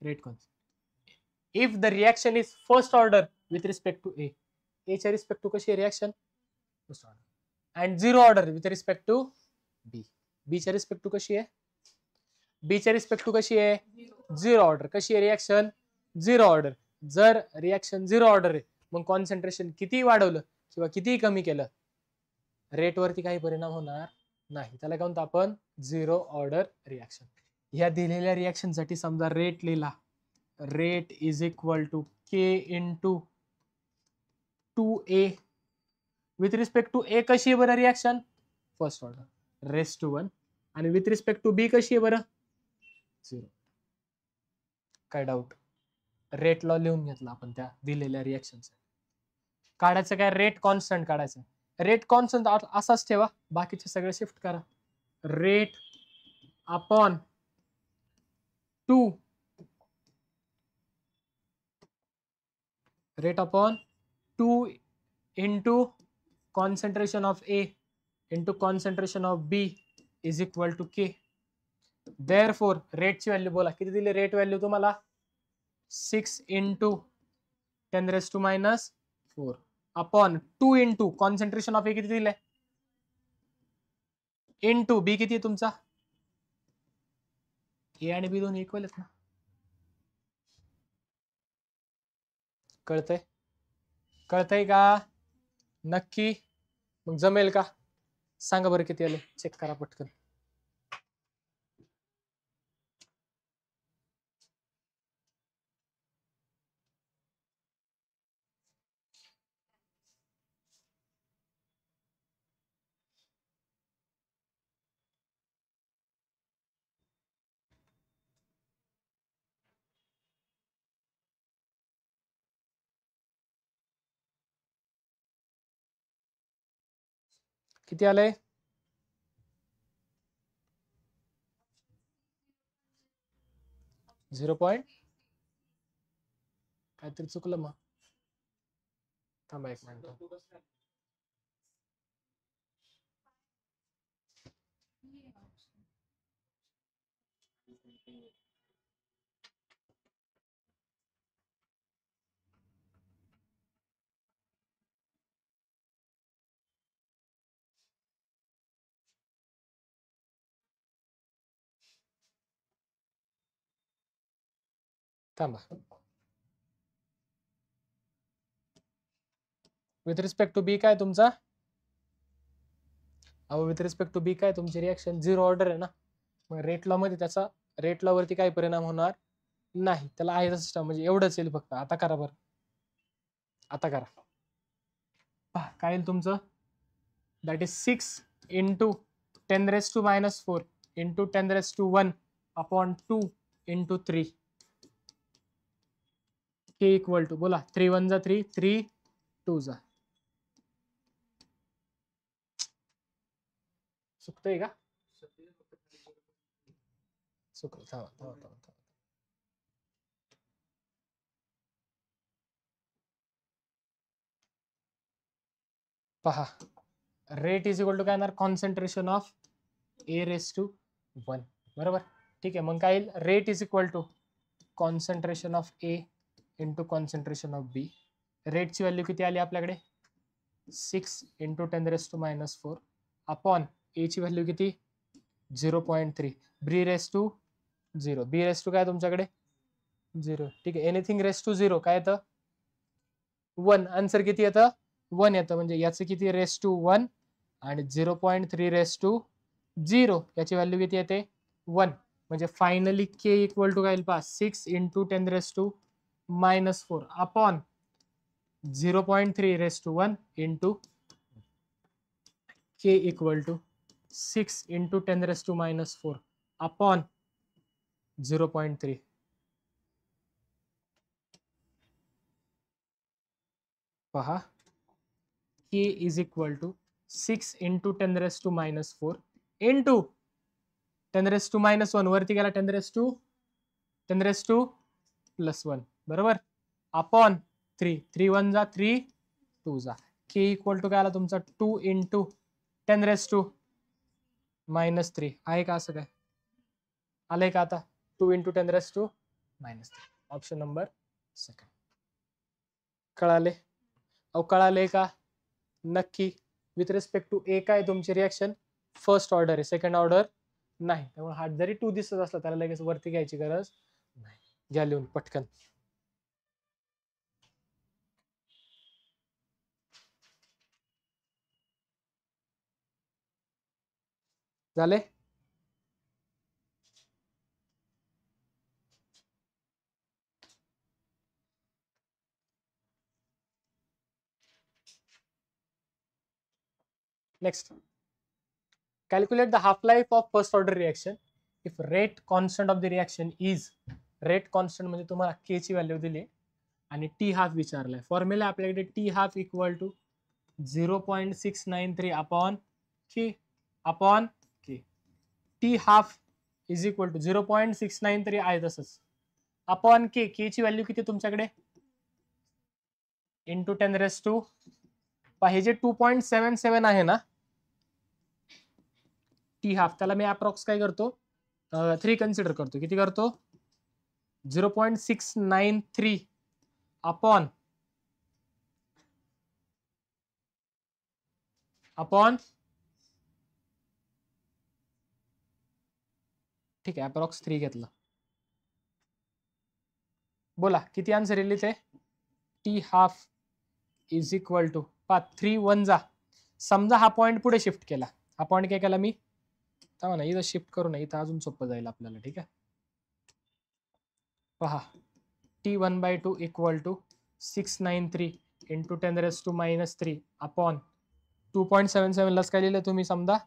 Rate constant. If the reaction is first order with respect to A, च्या रिस्पेक्ट टू कशी आहे रिएक्शन? First order. And zero order with respect to B, च्या रिस्पेक्ट टू कशी आहे? बी च्या रिस्पेक्ट टू कशी आहे? Zero order. कशी आहे रिएक्शन? Zero order. जर रिएक्शन झिरो ऑर्डर आहे, मग कॉन्सन्ट्रेशन किती वाढवलं किंवा किती कमी केलं, रेट वरती काही परिणाम होणार नाही. त्याला काय म्हणतो आपण? Zero order reaction. ह्या दिलेल्या रिएक्शन साठी समजा रेट लिहिला, rate is equal to K into 2A with respect to A कशी आहे बरं reaction? First order raise to 1, आणि विथ रिस्पेक्ट टू बी कशी आहे बरं? 0. काय डाऊट? रेट लॉ लिहून घेतला आपण त्या दिलेल्या रिएक्शन. काढायचं काय? रेट कॉन्स्टंट काढायचं. रेट कॉन्स्टंट असाच ठेवा, बाकीचे सगळे शिफ्ट करा. Rate upon 2, rate upon 2 into concentration of A into concentration of B is equal to K. Therefore रेटची व्हॅल्यू बोला, किती दिली रेट व्हॅल्यू तुम्हाला? 6 into 10⁻⁴ upon 2 into concentration of A किती दिलंय? इंटू बी किती तुमचा? ए आणि बी दोन्ही इक्वल आहेत ना? कळतंय? कळतंय का? नक्की? मग जमेल का? सांगा बरं किती आले, चेक करा पटकन. किती आलंय? झिरो पॉइंट काहीतरी चुकलं मग, थांबा एक मिनिट. थांबा. विथ रिस्पेक्ट टू बी काय तुमचा? अहो विथ रिस्पेक्ट टू बी काय तुमची रिॲक्शन 0 ऑर्डर आहे ना. मग रेट लॉ मध्ये त्याचा रेट लॉ वरती काय परिणाम होणार नाही. त्याला आहे सिस्टम म्हणजे एवढंच येईल फक्त. आता करा बरं. आता करा. पहा काय येईल तुमचं? That is 6 into 10⁻⁻⁴ into 10⁻⁴ upon 2 into 3 K equal to बोला 3 1 जा 3 3 2 जा. चुकतंय का? चुकलं. थांबा. पहा रेट इज इक्वल टू काय येणार? Concentration of A raise to 1 बरोबर. ठीक आहे. मग काय येईल? Rate is equal to concentration of A into concentration of B. रेटची व्हॅल्यू किती आली आपल्याकडे? 6 इंटू 10⁻⁻⁴ अपॉन ए ची व्हॅल्यू किती? 0.3. B raise to 0. B raise to काय तुमच्याकडे? 0. ठीक आहे. एनिथिंग रेस टू 0 काय येतं? 1. आन्सर किती येतं? 1 येतं. म्हणजे याचं किती? रेस टू 1 आणि 0.3 रेस टू 0 याची व्हॅल्यू किती येते? 1. म्हणजे फायनली के इक्वल टू काय येईल पहा? 6 into 10⁻⁻⁴ upon 0.3 raise to 1 into K equal to 6 into 10⁻⁻⁴ upon 0.3. पहा K is equal to 6 into 10⁻⁻⁴ into 10⁻⁻1 वरती गेला 10⁻⁻+1 बरोबर अपॉन 3 3 1 जा 3 2 जा. के इक्वल टू काय आला तुमचा? 2 इंटू 10⁻⁻3 आहे का? असं काय आलंय का आता? 2 इंटू 10⁻⁻3 ऑप्शन नंबर सेकंड. कळाले? अहो कळाले का? नक्की. विथ रिस्पेक्ट टू ए काय तुमची रिॲक्शन फर्स्ट ऑर्डर आहे, सेकंड ऑर्डर नाही. त्यामुळे हा जरी 2 दिसत असला त्याला लगेच वरती घ्यायची गरज नाही. घ्या लिहून पटकन. झाले? Next. Calculate the half-life of first order reaction if rate constant of the reaction is rate constant म्हणजे तुम्हाला k ची व्हॅल्यू दिली आणि t हाफ विचारलाय. फॉर्म्युला आपल्याकडे t half equal to 0.693 upon k upon k. t half is equal to 0.693 आहे तसंच upon k. k ची व्हॅल्यू किती तुमच्याकडे? इंटू 10⁻⁻. पाहिजे 2.77 आहे ना टी हाफ. त्याला मी अप्रॉक्स काय करतो? 3 कन्सिडर करतो. किती करतो? 0.693 अपॉन ठीक आहे अप्रॉक्स 3 घेतलं. बोला किती आन्सर येईल ते? T half is equal to 3 1 जा. समजा हा पॉइंट पुढे शिफ्ट केला. हा पॉइंट काय केला मी? थांबा ना, इथं शिफ्ट करू ना, इथं अजून सोपं जाईल आपल्याला. ठीक आहे पहा t1/2 equal to 693 into 10⁻⁻³ upon 2.77 लाच काय लिहिलं तुम्ही? समजा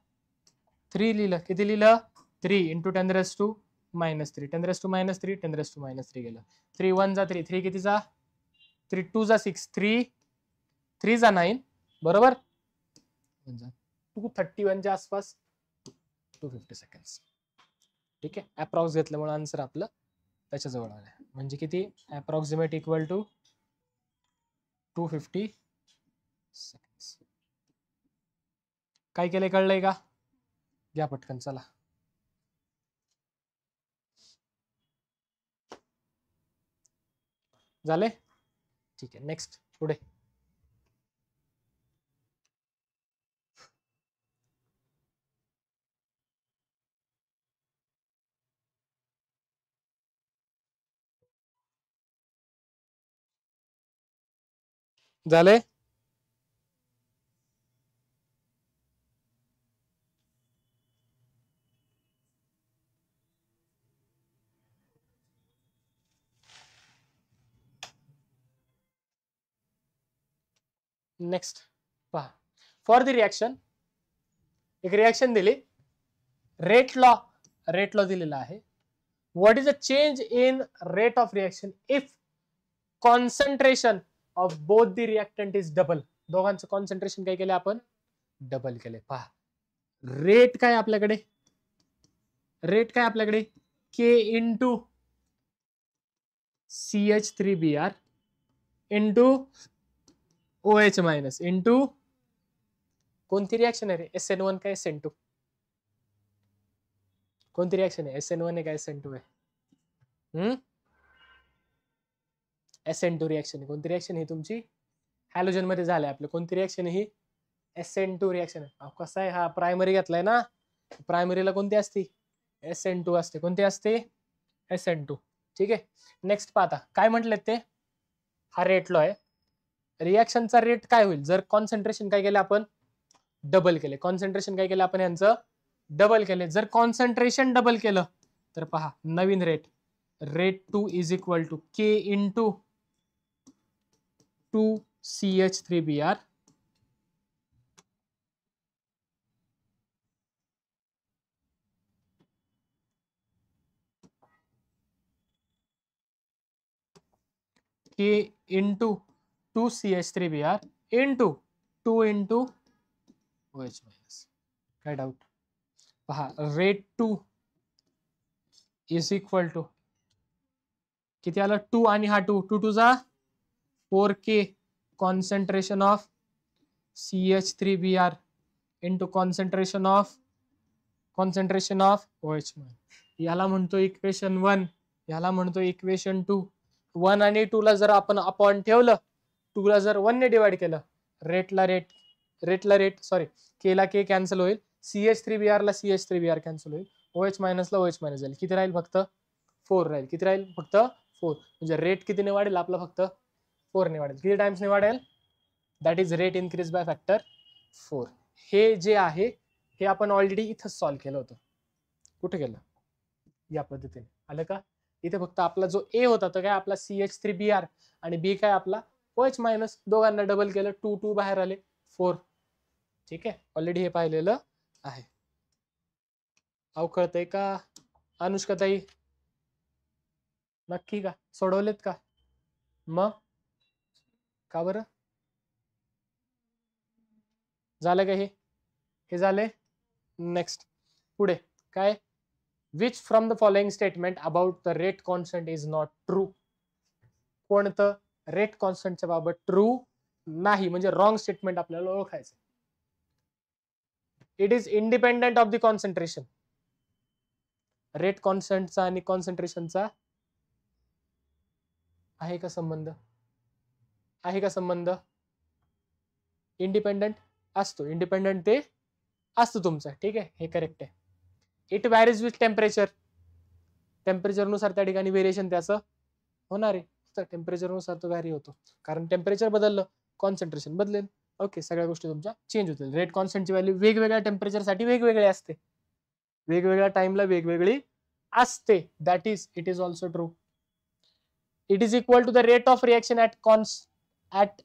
3 लिहिलं. किती लिहिलं? 3 इंटू 10⁻⁻³ 10⁻⁻3 10⁻⁻3 गेलं. 3 1 जा 3 3 कितीचा? 3 2 जा 6 3 3 जा 9 बरोबर 231 च्या आसपास 250 सेकंड्स. ठीक आहे. अप्रॉक्स घेतल्यामुळे आन्सर आपलं त्याच्या जवळ आलं. म्हणजे किती? Approximate equal to 250 seconds. काय केलंय कळलंय का? घ्या पटकन चला. झाले? ठीक आहे. नेक्स्ट पुढे. झाले? नेक्स्ट पहा, फॉर द रिएक्शन एक रिएक्शन दिली, रेट लॉ दिलेला आहे. What is a change in rate of reaction if concentration of both the reactant is double. दोघांचं कॉन्सन्ट्रेशन काय केलं आपण? डबल केले. पहा, रेट काय आपल्याकडे? रेट काय आपल्याकडे? K into CH3Br into OH minus into कोणती रिएक्शन आहे रे? SN1 का SN2? कोणती रिएक्शन आहे? SN1 आहे का SN2 आहे? SN2 रिएक्शन आहे. कोणती रिएक्शन आहे तुमची? हॅलोजन मध्ये झालंय आपलं. कोणती रिएक्शन आहे ही? SN2 रिएक्शन आहे. कसा आहे हा? प्रायमरी घेतलाय ना, प्रायमरीला कोणती असते? SN2 असते. कोणती असते? SN2. ठीक आहे. नेक्स्ट पाहता काय म्हटलेत ते? हा रेट लॉ आहे. रिएक्शनचा रेट काय होईल जर कॉन्सन्ट्रेशन काय केलं आपण? डबल केले. कॉन्सन्ट्रेशन काय केलं आपण? यांचं डबल केले. जर कॉन्सन्ट्रेशन डबल केलं तर पहा, नवीन rate 2 is equal to K into 2CH3Br K into 2CH3Br into 2 into OH minus. काय डाऊट? पहा, रेट 2 इज इक्वल टू किती आलं? 2 आणि हा 2 2 चा 4K concentration of CH3Br into concentration of OH minus. याला म्हणतो इक्वेशन 1, याला म्हणतो इक्वेशन 2. 1 आणि 2 ला जर आपण अपॉन ठेवलं, 2 ला जर 1 ने डिवाइड केलं, रेटला रेट सॉरी के ला के कॅन्सल होईल, CH3Br ला CH3Br कॅन्सल होईल, OH मायनस ला OH मायनस जाईल. किती राहील? फक्त 4 राहील. किती राहील? फक्त 4. म्हणजे रेट कितीने वाढेल आपला? फक्त 4 ने वाढेल. किती टाइम्स ने वाढेल? That is rate increase by factor 4. हे जे आहे हे आपण ऑलरेडी इथं सॉल्व्ह केलं होतं. कुठे केलं? या पद्धतीने. आलं का? इथे फक्त आपला जो ए होता तो काय आपला CH3Br आणि बी काय आपला OH मायनस. दोघांना डबल केलं, 2 2 बाहेर आले, 4. ठीक आहे, ऑलरेडी हे पाहिलेलं आहे. कळतंय का अनुष्का ताई? नक्की का? सोडवलेत का? मग का बरं झालं का? हे झाले. नेक्स्ट पुढे काय? Which from the following statement about the rate constant is not true. कोणतं रेट कॉन्स्टंटच्या बाबत ट्रू नाही, म्हणजे रॉंग स्टेटमेंट आपल्याला ओळखायचं. It is independent of the concentration. Rate कॉन्स्टंटचा आणि कॉन्सन्ट्रेशनचा आहे का संबंध? आहे का संबंध? इंडिपेंडेंट असतो. इंडिपेंडेंट ते असतो तुमचा. ठीक आहे, हे करेक्ट आहे. It varies with temperature. टेम्परेचरनुसार त्या ठिकाणी व्हेरिएशन त्याचं होणार आहे. तर टेम्परेचरनुसार तो व्हॅरी होतो, कारण टेम्परेचर बदललं कॉन्सन्ट्रेशन बदलेल. ओके, सगळ्या गोष्टी तुमच्या चेंज होतील. रेट कॉन्स्टंटची व्हॅल्यू वेगवेगळ्या टेम्परेचरसाठी वेगवेगळी असते, वेगवेगळ्या टाइमला वेगवेगळी असते. That is it is also true. It is equal to the rate of reaction at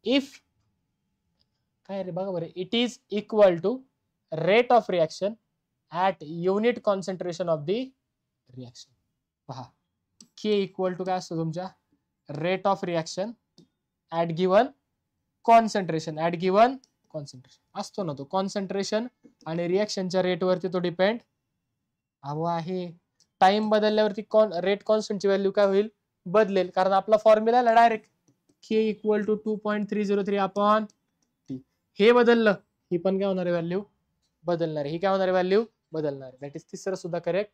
if काय रे बघा बरं. It is equal to rate of reaction at unit concentration of the reaction. पहा, के इक्वल टू काय असतो तुमच्या? Rate of reaction at given concentration. At given concentration असतो ना तो. कॉन्सन्ट्रेशन आणि रिएक्शनच्या रेटवरती तो डिपेंड आहे. टाइम बदलल्यावरती रेट कॉन्स्टंटची व्हॅल्यू काय होईल? बदलेल, कारण आपला फॉर्म्युला आहे direct K equal to 2.303 upon T. हे बदललं, ही पण काय होणार आहे? व्हॅल्यू बदलणार आहे. ही काय होणार आहे? व्हॅल्यू बदलणार आहे. दॅट इज तिसरं सुद्धा करेक्ट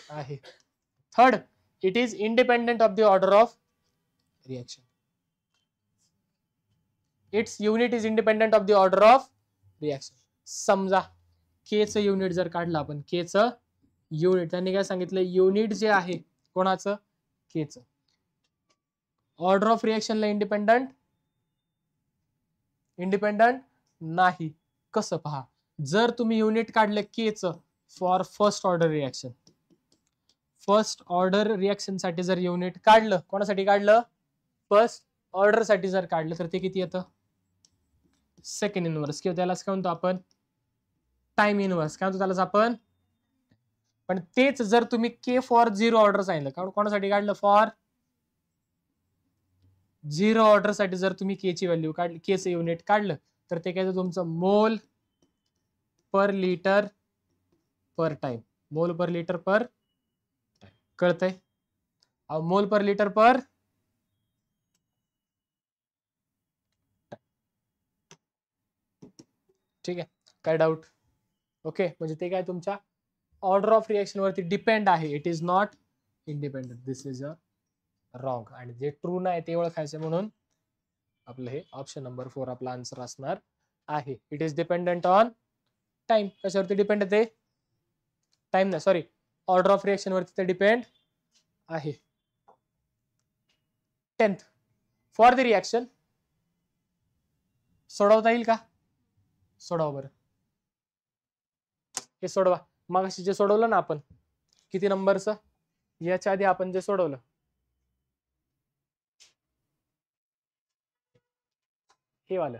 आहे. Third, it is independent of the order of reaction. It's unit is independent of the order of reaction. समजा के चं युनिट जर काढलं आपण, के चं युनिट, त्यांनी काय सांगितलं? युनिट जे आहे कोणाचं? के चं. ऑर्डर ऑफ रिएक्शनला इंडिपेंडंट नाही. कसं पहा, जर तुम्ही युनिट काढलं केच for first order reaction, first order reaction साठी जर युनिट काढलं, कोणासाठी काढलं? फर्स्ट ऑर्डर साठी जर काढलं तर ते किती येतं? सेकंड इनव्हर्स, किंवा त्यालाच काय म्हणतो आपण? Time inverse. काय म्हणतो त्यालाच आपण? पण तेच जर तुम्ही के फॉर झिरो ऑर्डर सांगितलं, कोणासाठी काढलं? फॉर झिरो ऑर्डर साठी जर तुम्ही के ची व्हॅल्यू काढली, के चं युनिट काढलं, तर ते काय तुमचं मोल पर लिटर पर टाइम. मोल पर लिटर पर टाइम. कळतंय? मोल पर लिटर पर ठीक आहे. काय डाऊट? ओके, म्हणजे ते काय तुमच्या ऑर्डर ऑफ रिएक्शन वरती डिपेंड आहे. It is not independent. This is a wrong. आणि जे ट्रू नाही ते ओळखायचं म्हणून आपलं हे ऑप्शन नंबर 4 आपला आन्सर असणार आहे. It is dependent on time. कशावरती डिपेंड आहे ते? टाइम नाही, सॉरी, ऑर्डर ऑफ रिएक्शन वरती ते डिपेंड आहे. 10th, for the reaction. सोडवता येईल का? सोडवा बरं. हे सोडवा. मगाशी जे सोडवलं ना आपण, किती नंबरचं? याच्या आधी आपण जे सोडवलं, हे वालं,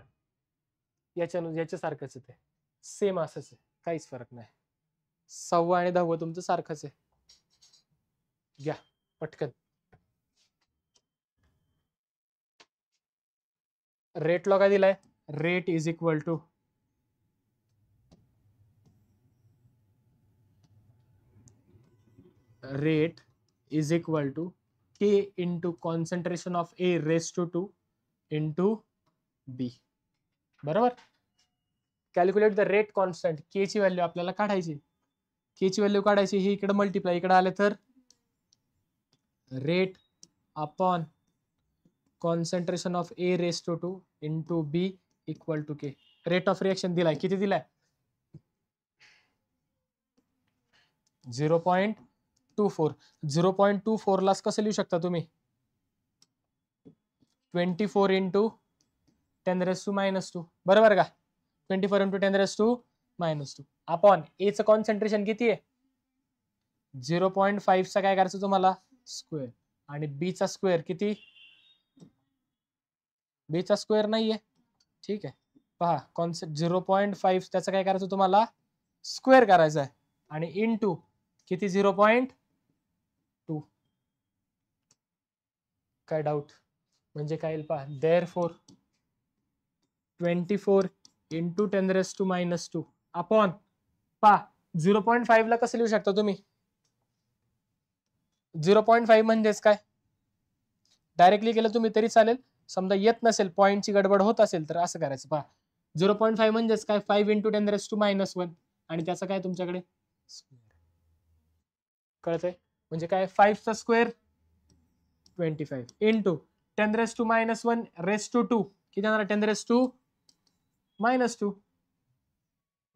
याच्या सारखंच आहे, ते सेम असंच आहे, काहीच फरक नाही. 6वा आणि 10वा तुमचं सारखंच आहे. घ्या पटकन. रेट लॉ काय दिलाय? Rate is equal to K into concentration of A raised to 2 into B. बरोबर. Calculate the rate constant. K ची व्हॅल्यू आपल्याला काढायची. के ची व्हॅल्यू काढायची, ही इकडे मल्टिप्लाय, इकडे आले तर rate upon concentration of A raise to 2 into B equal to K. Rate of reaction दिलाय, किती दिलाय? 0.24. 0.24 ला कसं लिहू शकता तुम्ही? 24 इंटू 10⁻², बरोबर का? 24 इंटू 10⁻² अपॉन ए चं कॉन्सन्ट्रेशन किती आहे? 0.5 चा काय करायचं तुम्हाला? स्क्वेअर. आणि बी चा स्क्वेअर किती? बी चा स्क्वेअर नाहीये, ठीक आहे. पहा, कॉन्सेप्ट 0.5 त्याचं काय करायचं तुम्हाला? स्क्वेअर करायचं आहे. आणि इंटू किती? 0.2. काय डाऊट? म्हणजे काय येईल पहा, देअरफॉर 24 इंटू 10⁻² अपॉन, पहा 0.5 ला कसं लिहू शकता तुम्ही? 0.5 म्हणजेच काय? डायरेक्टली केलं तुम्ही तरी चालेल, समजा येत नसेल, पॉईंटची गडबड होत असेल तर असं करायचं. पहा 0.5 म्हणजेच काय? 5 इंटू 10⁻⁻1 आणि त्याचं काय तुमच्याकडे? कळतंय? म्हणजे काय? 5 चा स्क्वेअर 25 इंटू 10⁻⁻1 रेस टू 2 किती येणार? 10⁻²,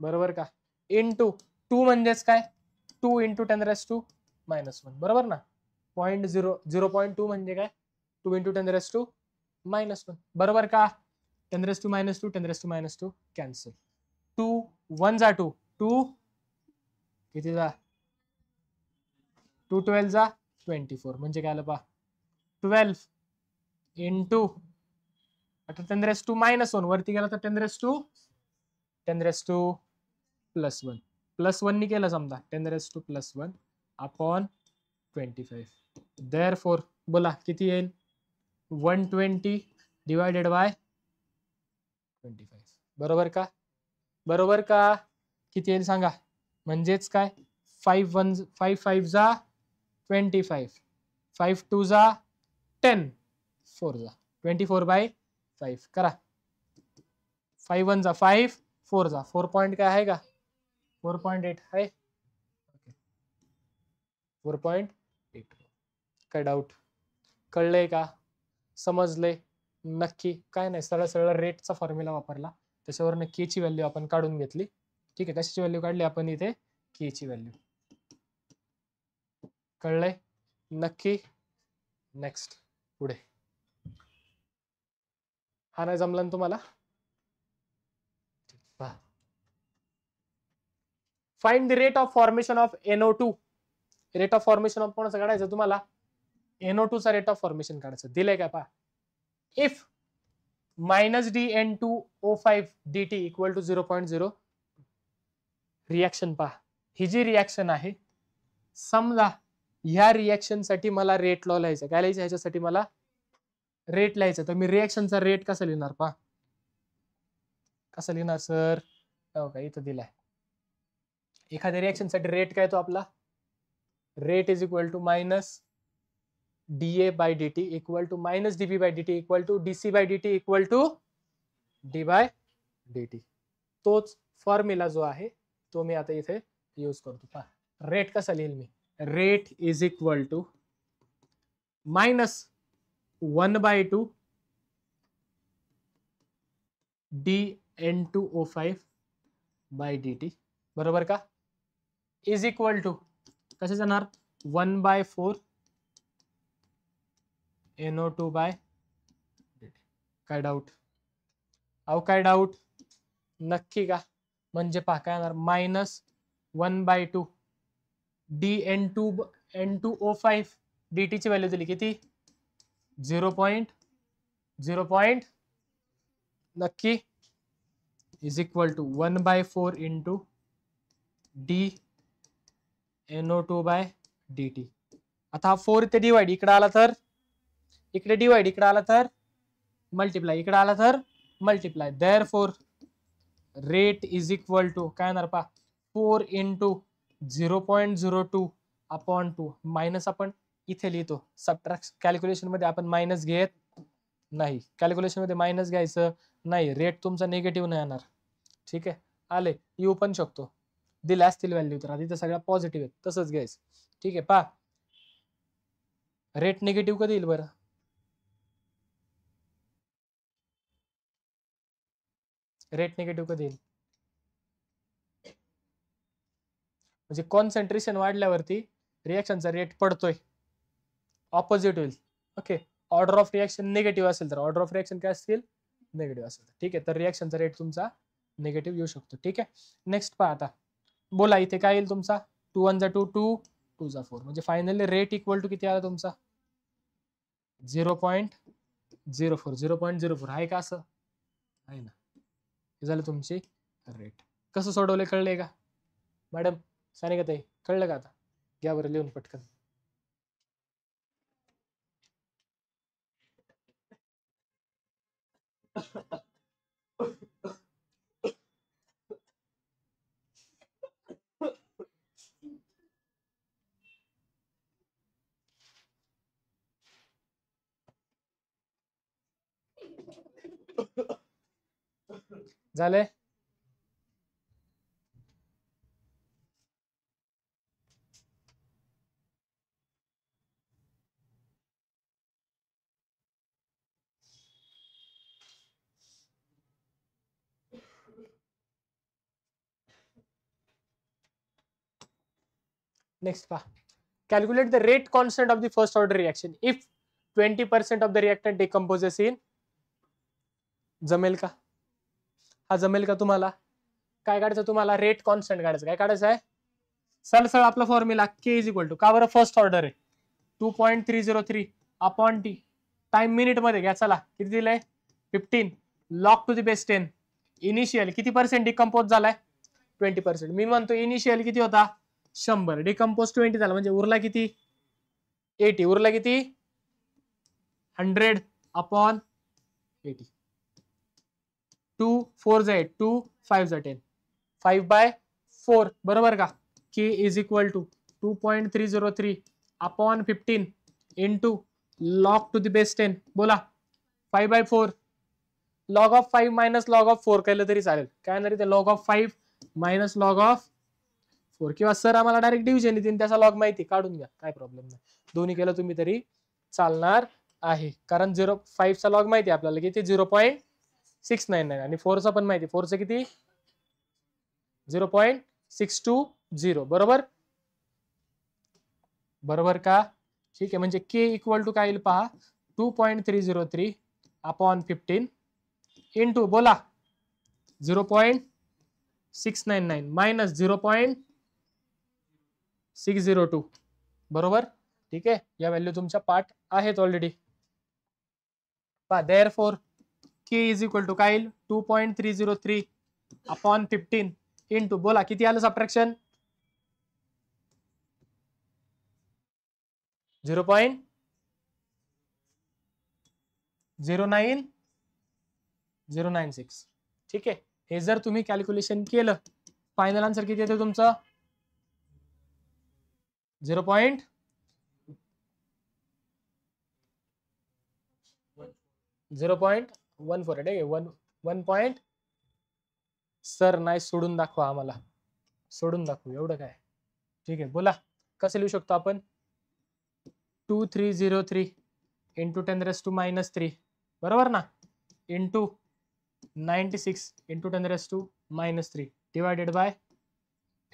बरोबर का? इंटू 2 म्हणजेच काय? 2 इंटू 10⁻⁻1, बरोबर ना? 0.2 म्हणजे काय? 2 इंटू 10⁻⁻1, बरोबर का? 10⁻², 10⁻² कॅन्सल. 2 1 जा 2, 2 किती जा? 2 12 जा 24, म्हणजे काय आलं पहा? 12 इंटू 10⁻⁻1 वरती गेला तर 10⁻² +1 नी केलं समजा 10⁻+1 अपॉन 25. देअरफॉर बोला किती येईल? 120 डिवायडेड बाय 25, बरोबर का? बरोबर का? किती येईल सांगा? म्हणजेच काय? 5 5 जा 25, 5 2 जा 10, 4 जा 24/5 करा. 5 1 जा 5, 4 जा 4 पॉइंट काय आहे का? 4.8 आहे. 4.8. काय डाऊट? कळलंय का? समजले? नक्की? काय नाही, सरळ सरळ रेटचा फॉर्म्युला वापरला, त्याच्यावरनं के ची व्हॅल्यू आपण काढून घेतली. ठीक आहे, कशाची व्हॅल्यू काढली आपण इथे? के ची व्हॅल्यू. कळलंय? नक्की? नेक्स्ट पुढे हा नाही जमला ना तुम्हाला? Find the rate of formation of NO2. Rate of formation of कोणाचं काढायचं तुम्हाला? NO2 चा रेट ऑफ फॉर्मेशन काढायचं. दिलंय का पहा. If -DN2O5 dt equal to 0.0, reaction पहा. ही जी रिॲक्शन आहे, समजा ह्या रिॲक्शन साठी मला रेट लॉ लिहायचं. काय लिहायचं ह्याच्यासाठी? मला रेट लिहायचं. तर मी रिॲक्शनचा रेट कसा लिहिणार पहा. कसं लिहिणार सर? हो का, इथं दिलाय. एखाद्या रिॲक्शन साठी रेट काय तो आपला? Rate is equal to minus DA by dt equal to minus DB by dt equal to DC by dt equal to D by dt. तोच फॉर्म्युला जो आहे तो मी आता इथे यूज करतो. पहा रेट कसा लिहिल मी? Rate is equal to minus 1/2 DN2O5 by dt, बरोबर का? इज इक्वल टू कसे जाणार? 1/4 NO2 by dt. काय डाऊट? अहो काय डाऊट? नक्की का? म्हणजे पहा काय येणार? मायनस 1/2 DN2O5 dt ची व्हॅल्यू दिली किती? 0.0. नक्की is equal to 1/4 into DNO2 by dt. आता हा 4 इथे डिवाइड, इकडे आला तर इकडे डिवाइड, इकडे आला तर मल्टिप्लाय, इकडे आला तर multiply. Therefore rate is equal to काय येणार पहा? 4 इंटू 0.02 अपॉन 2. मायनस आपण इथे लिहितो. सबट्रॅक्ट कॅल्क्युलेशन मध्ये आपण मायनस घेत नाही. कॅल्क्युलेशन मध्ये मायनस घ्यायचं नाही. रेट तुमचा निगेटिव्ह नाही येणार. ठीक आहे, आले येऊ पण शकतो. दिल्या असतील व्हॅल्यू तर आधी तर सगळ्या पॉझिटिव्ह आहेत, तसंच घ्यायचं. ठीक आहे, पहा रेट निगेटिव्ह कधी येईल बरं? रेट निगेटिव्ह कधी येईल? म्हणजे कॉन्सन्ट्रेशन वाढल्यावरती रिॲक्शनचा रेट पडतोय, ऑपोजिट होईल. Okay, order of reaction negative असेल तर ऑर्डर ऑफ रिॲक्शन काय असतील? निगेटिव्ह असेल. ठीक आहे, तर रिॲक्शनचा रेट तुमचा निगेटिव्ह येऊ शकतो. ठीक आहे, नेक्स्ट पहा आता. बोला इथे काय येईल तुमचा? 2 1 2 2 2 4. म्हणजे फायनली रेट इक्वल टू किती आला तुमचा? 0.04. 0.04 आहे का? असं आहे ना. हे झालं तुमची रेट. कसं सोडवले कळले का मॅडम? सानिका ताई कळलं का? आता घ्या बरं लिहून पटकन. झाले? नेक्स्ट पहा. Calculate the rate constant of the first order reaction if 20% of the reactant decomposes in. जमेल का? हा जमेल का तुम्हाला? काय काढायचं तुम्हाला? रेट कॉन्स्टंट काढायचं. काय काढायचं आहे? सरळ आपला formula K is equal to, का बरं फर्स्ट ऑर्डर आहे, 2.303 अपॉन टी. टाइम मिनिट मध्ये घ्या. चला किती दिलंय? 15 log to the base 10. Initial किती पर्सेंट डिकम्पोज झालाय? 20%. मी म्हणतो इनिशियल किती होता? 100. डिकम्पोज 20 झाला म्हणजे उरला किती? 80. उरला किती? 100 अपॉन 80. 2 4 8, 2 5 10, 5/4. बरोबर का? K is equal to 2.303 upon 15 into log to the base 10. बोला 5/4. Log of 5 minus log of 4 केलं तरी चालेल. काय नाही ते log of 5 minus log of 4, किंवा सर आम्हाला डायरेक्ट डिव्हिजन येतील त्याचा लॉग माहिती, काढून घ्या, काय प्रॉब्लेम नाही. दोन्ही केलं तुम्ही तरी चालणार आहे. कारण 0.5 चा लॉग माहिती आपल्याला किती? 0.699. आणि 4 चा पण माहिती. 4 चा किती? 0.620. बरोबर? बरोबर का? ठीक आहे, म्हणजे के इक्वल टू काय येईल पहा? 2.303 अपॉन 15 इंटू बोला 0.699 मायनस 0.602 बरोबर. ठीक आहे, या व्हॅल्यू तुमच्या पाठ आहेत ऑलरेडी. पहा therefore K is equal to काय येईल 2.303 अपॉन 15 इंटू बोला किती आलं सबट्रॅक्शन 0.09096. ठीक आहे, हे जर तुम्ही कॅल्क्युलेशन केलं फायनल आन्सर किती येते तुमचं 0.0.14 1 सर नाही सोडून दाखवा आम्हाला, सोडून दाखवू एवढं काय. ठीक आहे, बोला कसं लिहू शकतो आपण 2303 इंटू 10⁻³ बरोबर ना इंटू 96 इंटू 10⁻³ डिवायडेड बाय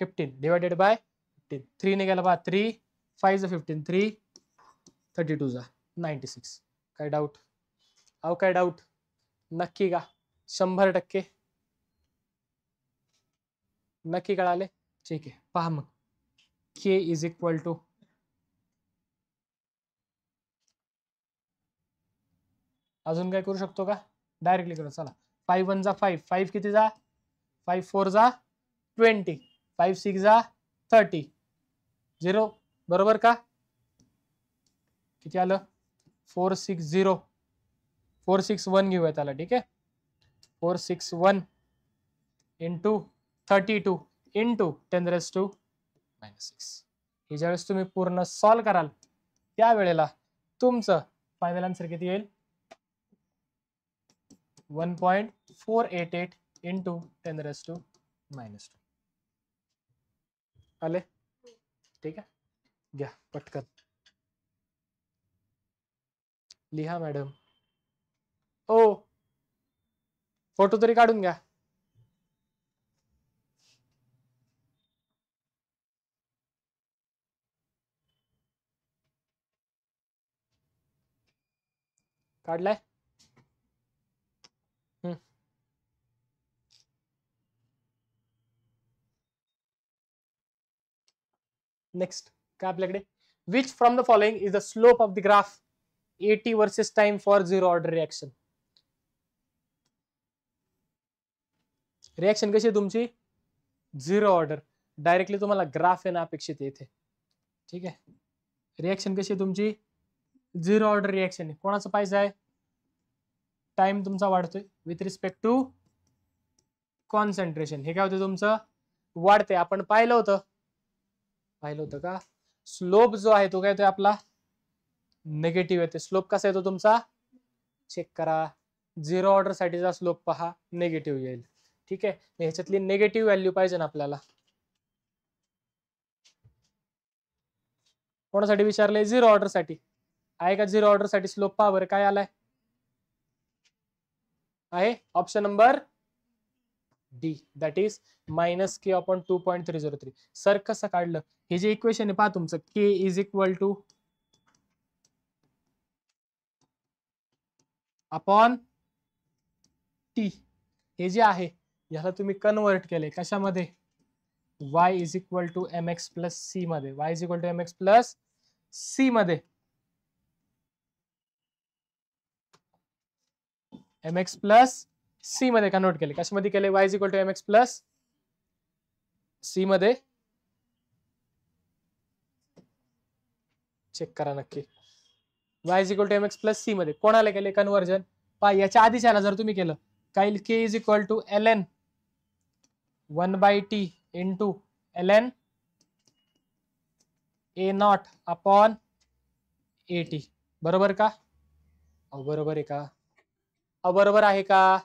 15 3 ने गेला बा 3 5 15 3 32 96. काय डाऊट अहो काय डाऊट नक्की का 100% नक्की कळाले. ठीक आहे, पहा मग के इज इक्वल टू अजून काय करू शकतो का डायरेक्टली करू. चला 5 1 जा 5 5 किती जा 5 4 जा 20 5 6 जा 30 0 बरोबर का किती आलं 460 461 घेऊया त्याला. ठीक आहे 461 इंटू 32 इंटू 10⁻⁻6. हे ज्यावेळेस तुम्ही पूर्ण सॉल्व कराल त्यावेळेला तुमचं फायनल आन्सर किती येईल 1.488 इंटू 10⁻². आले. ठीक आहे, घ्या पटकन लिहा मॅडम. ओ फोटो तरी काढून घ्या. काढलाय. नेक्स्ट काय आपल्याकडे which from the following is the slope of the graph 80 versus time for zero order reaction. Reaction कशी आहे तुमची झिरो ऑर्डर डायरेक्टली तुम्हाला ग्राफ येणं अपेक्षित आहे इथे. ठीक आहे, रिएक्शन कशी आहे तुमची झिरो ऑर्डर रिएक्शन आहे. कोणाचं पाहिजे आहे टाइम तुमचा वाढतोय विथ रिस्पेक्ट टू कॉन्सन्ट्रेशन. हे काय होतं तुमचं वाढते. आपण पाहिलं होतं का स्लोप जो आहे तो काय येतोय आपला निगेटिव्ह येते. स्लोप कसा येतो तुमचा चेक करा. झिरो ऑर्डर साठीचा स्लोप पहा निगेटिव्ह येईल. ठीक आहे, ह्याच्यातली निगेटिव्ह व्हॅल्यू पाहिजे ना आपल्याला. कोणासाठी विचारलंय झिरो ऑर्डर साठी आहे का झिरो ऑर्डर साठी स्लोप पहा बरं काय आलाय आहे option number D that is -k/2.303. Sir कसं काढलं हे जे इक्वेशन आहे पहा तुमचं k is equal to upon T. हे जे आहे याला तुम्ही कन्वर्ट केले कशामध्ये y is equal to mx plus C मध्ये. y is equal to mx plus C मध्ये mx प्लस सी मध्ये कन्वर्ट केले. कशामध्ये केले y is equal to mx plus C मध्ये. चेक करा नक्की y is equal to mx plus C मध्ये कोणाला केले कन्वर्जन पहा. याच्या आधीच याला जर तुम्ही केलं काय k is equal to ln 1/t into ln a0 upon at बरोबर का बरोबर आहे का बरोबर आहे का.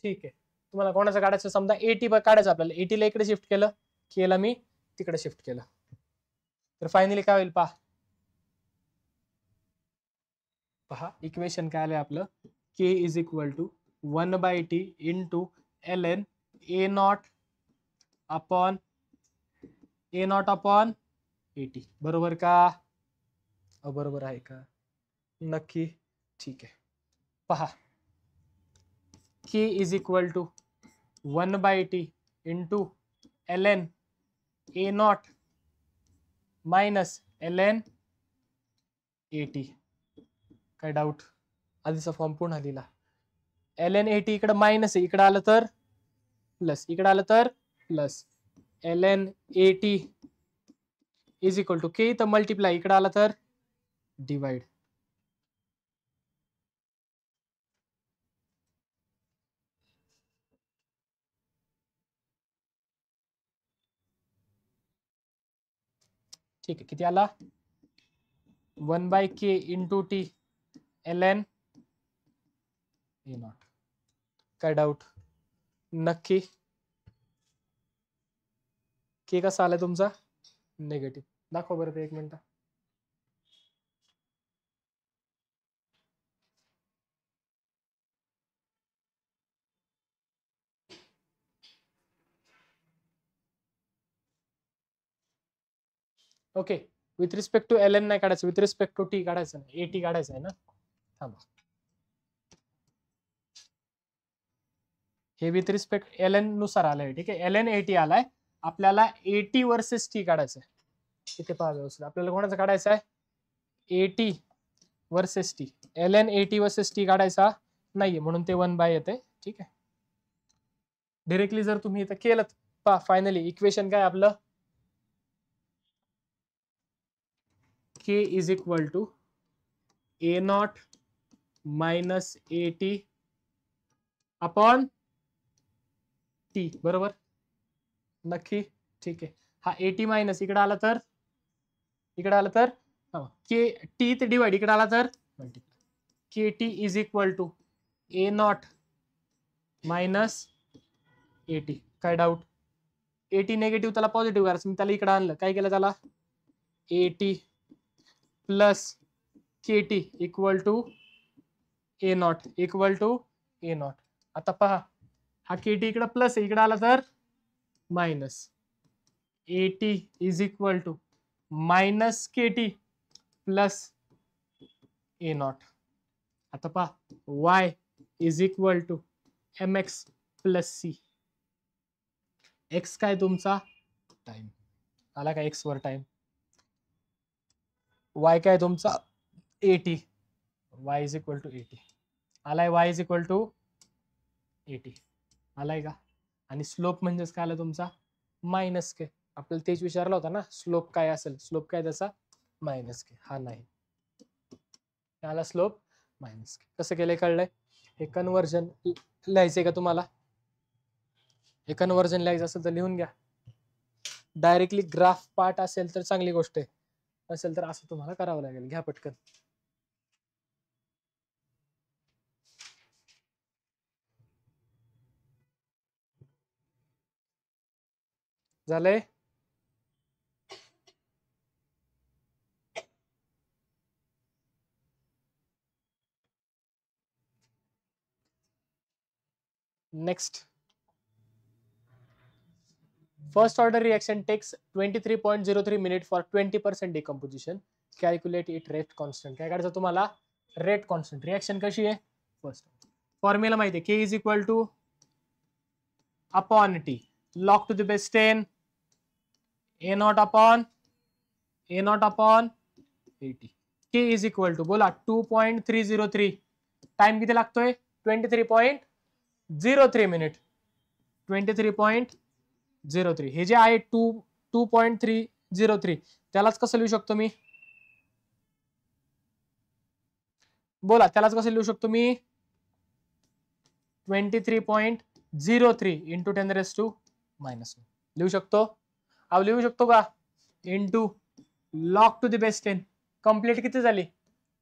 ठीक आहे, तुम्हाला कोणाचं काढायचं समजा 80 काढायचं आपल्याला. 80 ला इकडे शिफ्ट केलं केला मी तिकडे शिफ्ट केलं तर फायनली काय होईल पहा इक्वेशन काय आलंय आपलं k is equal to 1/t into ln a0 upon at बरोबर का बरोबर आहे का नक्की. ठीक आहे, पहा k is equal to 1/t into ln a naught minus ln at. काय डाऊट? आधीचा फॉर्म पुन्हा लिहिला. ln at इकडे मायनस आहे, इकडे आलं तर प्लस, इकडे आलं तर plus. ln at is equal to k, तर मल्टिप्लाय, इकडे आला तर डिवाइड. ठीक आहे, किती आला? 1/k into T ln a naught. काय डाऊट? नक्की. के कसा आलाय तुमचा? निगेटिव्ह. दाखवा बरं ते 1 minute. Okay, with respect to ln नाही काढायचं, विथ रिस्पेक्ट टू टी काढायचं नाही, एटी काढायचं आहे ना. थांबा, हे विथ रिस्पेक्ट ln नुसार आलंय. ठीक आहे, ln at आलाय, आपल्याला 80 वर्सेस टी काढायचं आहे. इथे पहा व्यवस्थित, आपल्याला कोणाचं काढायचं आहे? 80 versus T. ln 80 versus T काढायचा नाहीये, म्हणून ते 1 येते. ठीक आहे, डायरेक्टली जर तुम्ही इथं केलं, पहा फायनली इक्वेशन काय आपलं? k is equal to a naught minus at upon T. बरोबर? नक्की. ठीक आहे, हा 80 मायनस इकडे आला तर, इकडे आला तर के टी ते डिवाइड, इकडे आला तर multiply. K T is equal to A not minus 80. काय डाऊट? 80 नेगेटिव्ह, त्याला पॉझिटिव्ह करायचं, मी त्याला इकडे आणलं, काय केलं त्याला? 80 plus K T equal to A not, equal to A naught. आता पहा, हा के टी इकडे प्लस आहे, इकडे आला तर minus. 80 is equal to minus K T plus A naught. आता पहा, y is equal to M X plus C. X काय तुमचा? टाइम. आला का एक्स वर टाइम? y काय तुमचा? 80. y is equal to 80. आलाय y इज इक्वल टू 80. आलाय का? आणि स्लोप म्हणजेच काय आला तुमचा? Minus K. आपल्याला तेच विचारलं होता ना, स्लोप काय असेल? स्लोप काय त्याचा? Minus K. हा नाही, त्याला स्लोप मायनस के. कसं केलंय कळलंय? हे कन्वर्जन लिहायचंय का तुम्हाला? हे कन्वर्जन लिहायचं असेल तर लिहून घ्या. डायरेक्टली ग्राफ पार्ट असेल तर चांगली गोष्ट आहे, असेल तर असं तुम्हाला करावं लागेल. घ्या पटकन. झालंय? Next, first order reaction takes 23.03 minutes for 20% decomposition. Calculate it rate constant. काय करायचं तुम्हाला? Rate constant. रिएक्शन कशी आहे? फर्स्ट फॉर्म्युला माहिती आहे, K is equal to upon T log to the base 10 A not upon 80. K is equal to बोला 2.303. Time किती लागतोय? 23.03 मिनिट. 23.03. हे जे आहे 2.303 त्यालाच कसं लिहू शकतो मी? बोला, त्यालाच कसं लिहू शकतो मी? 23.03 इंटू 10⁻⁻1 लिहू शकतो. अब लिहू शकतो का? Into log to the base 10. Complete किती झाली?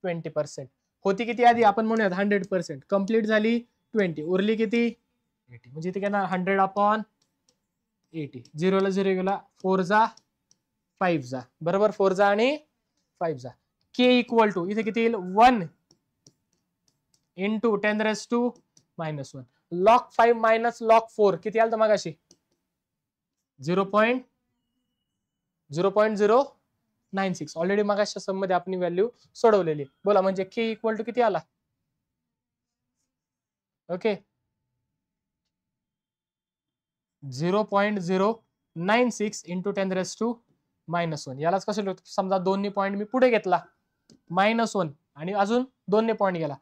20%. होती किती आधी? आपण म्हणूयात 100%. कंप्लीट झाली 20, उरली किती? 80. म्हणजे इथे काय ना 100 अपॉन 80. 0 ला 0 गेला, 4 जा 5 जा. बरोबर, 4 जा आणि 5 जा. के इक्वल टू इथे किती येईल? 1 इंटू 10⁻⁻1. लॉग 5 मायनस लॉग 4 किती आलं तर मगाशी? 0.096. ऑलरेडी मगाशी सम मध्ये आपण व्हॅल्यू सोडवलेली. बोला, म्हणजे के इक्वल टू किती आला? Okay, 0.096 into 10⁻⁻1. यालाच कसं लिहितो, समजा 2 पॉईंट मी पुढे घेतला -1 आणि अजून 2 पॉईंट गेला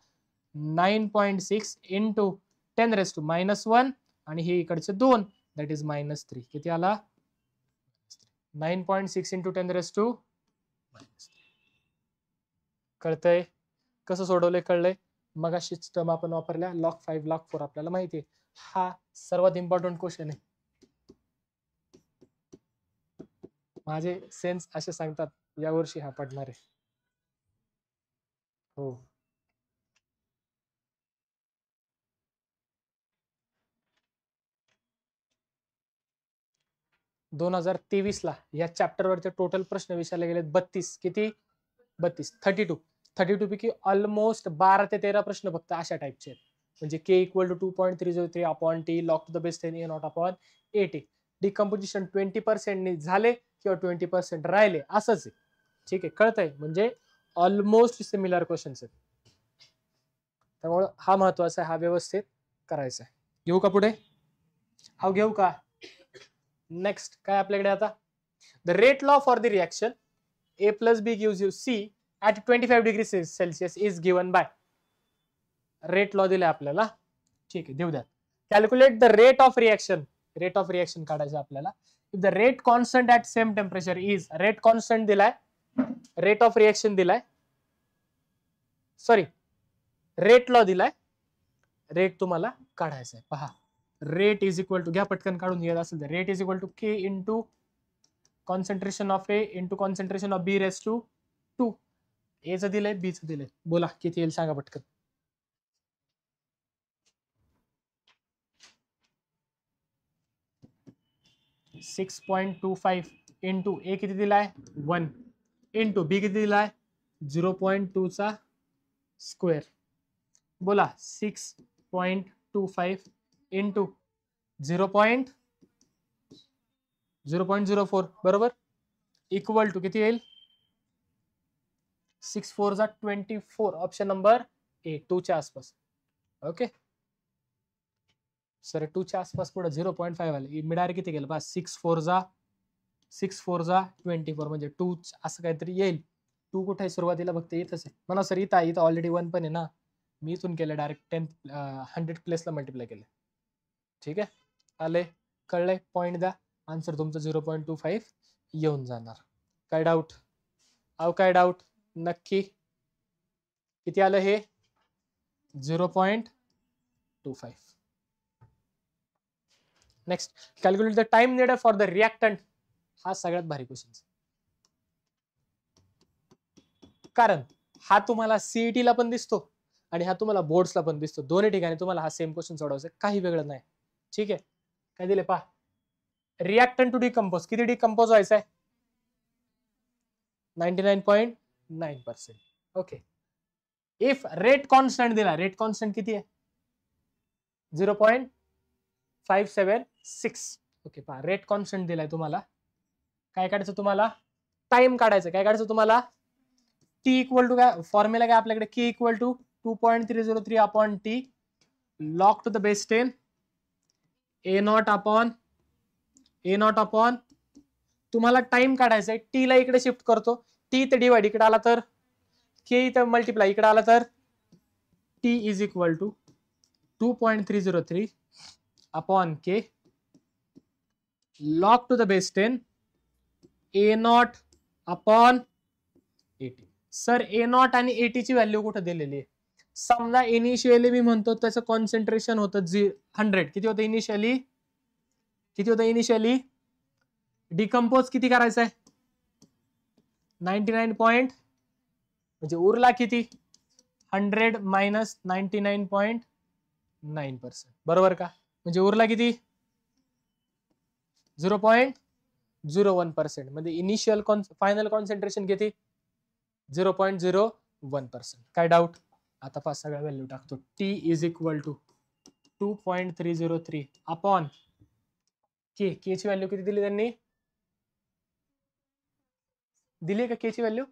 9.6 इंटू 10⁻⁻1 आणि हे इकडचे 2 दॅट इज -3. किती आला? 9.6 इंटू 10⁻⁻. कळतंय कसं सोडवलंय? कळलंय? मग अशीच टर्म आपण वापरल्या log 5 log 4 आपल्याला माहिती आहे. हा सर्वात इम्पॉर्टंट क्वेश्चन आहे. माझे सेन्स असे सांगतात यावर्षी हा पडणार आहे. हो 2023 ला या चॅप्टर वरचे टोटल प्रश्न विचारले गेले 32. किती? 32. 32 पैकी ऑलमोस्ट 12 ते 13 प्रश्न फक्त अशा टाइपचे आहेत. म्हणजे k equal to 2.303 upon T log to the base 10 a naught upon 8. Decomposition 20% झाले किंवा 20% राहिले असंच आहे. ठीक आहे, कळतंय? म्हणजे ऑलमोस्ट सिमिलर क्वेश्चन्स आहेत. त्यामुळे हा महत्वाचा आहे, हा व्यवस्थित करायचा आहे. घेऊ का पुढे? हा घेऊ का? नेक्स्ट काय आपल्याकडे आता? The rate law for the reaction A plus B gives you C at 25 degrees Celsius is given by. Rate law दिलाय आपल्याला. ठीक आहे, देऊ द्या. Calculate the rate of reaction. Rate of reaction काढायचं आपल्याला. If the rate constant at same temperature is, rate constant दिलाय, rate of reaction दिलाय, सॉरी रेट लॉ दिलाय, रेट तुम्हाला काढायचं आहे. पहा, रेट इज इक्वल टू, घ्या पटकन काढून घ्यायचं असेल तर, rate is equal to K into concentration of A into concentration of B raise to 2. A चं दिलंय, B चं दिलंय. बोला किती येईल सांगा पटकन. .25 इंटू A किती दिलाय? 1 इंटू B किती दिलाय? 0.2 चा स्क्वेअर. बोला 6.25 इंटू 0.04 बरोबर, इक्वल टू किती येईल? 6 4 जा 24. ऑप्शन नंबर ए, 2 च्या आसपास. ओके सर, 2 च्या आसपास पुढे 0.5 आले, मी डायरेक्ट किती गेलं? बस 6 4 जा 24 म्हणजे 2 असं काहीतरी येईल. 2 कुठे आहे सुरुवातीला? फक्त इथंच आहे म्हणा सर. इथं ऑलरेडी 1 पण आहे ना, मी इथून केलं डायरेक्ट 100 प्लेसला मल्टिप्लाय केलं. ठीक आहे, आले, कळलंय? पॉईंट द्या, आन्सर तुमचं 0.25 येऊन जाणार. काय डाऊट? काय डाऊट? नक्की किती आलं हे? 0.25. Next, calculate the time needed for the reactant. हा सगळ्यात भारी क्वेश्चन, कारण हा तुम्हाला सीईटी ला पण दिसतो आणि हा तुम्हाला बोर्ड्सला पण दिसतो. दोन्ही ठिकाणी तुम्हाला हा सेम क्वेश्चन सोडवायचा, काही वेगळं नाही. ठीक आहे, काय दिले पहा. रिएक्टंट टू डिकम्पोज, किती डिकम्पोज व्हायचा आहे? 99.9%. ओके, इफ रेट कॉन्स्टंट दिला, रेट कॉन्स्टंट किती आहे? 0.576. ओके, पहा रेट कॉन्स्टंट दिलाय तुम्हाला. काय काढायचं तुम्हाला? टाइम काढायचं. काय काढायचं तुम्हाला? टी इक्वल टू काय फॉर्म्युला? काय आपल्याकडे? K equal to 2.303 upon T log to the base 10 A naught upon तुम्हाला टाइम काढायचा आहे. टी ला इकडे शिफ्ट करतो, टी ते डिवाइड इकडे आला तर, K इथं मल्टिप्लाय इकडे आला तर, T is equal to 2.303 upon K log to the base 10 A naught upon 80. Sir A naught आणि 80 ची व्हॅल्यू कुठे दिलेली आहे? समजा इनिशियली मी म्हणतो त्याचं कॉन्सन्ट्रेशन होतं 100. किती होतं इनिशियली? किती होतं इनिशियली? डिकम्पोज किती करायचं आहे? 99 पॉइंट, म्हणजे उरला किती? 100 मायनस 99.9%. बरोबर का? म्हणजे उरला किती? 0.01%. म्हणजे इनिशियल फायनल कॉन्सन्ट्रेशन किती? 0.01%. काय डाऊट? आता पाच सगळ्या व्हॅल्यू टाकतो. T is equal to 2.303 upon K. K ची व्हॅल्यू किती दिली त्यांनी? दिली का के ची व्हॅल्यू?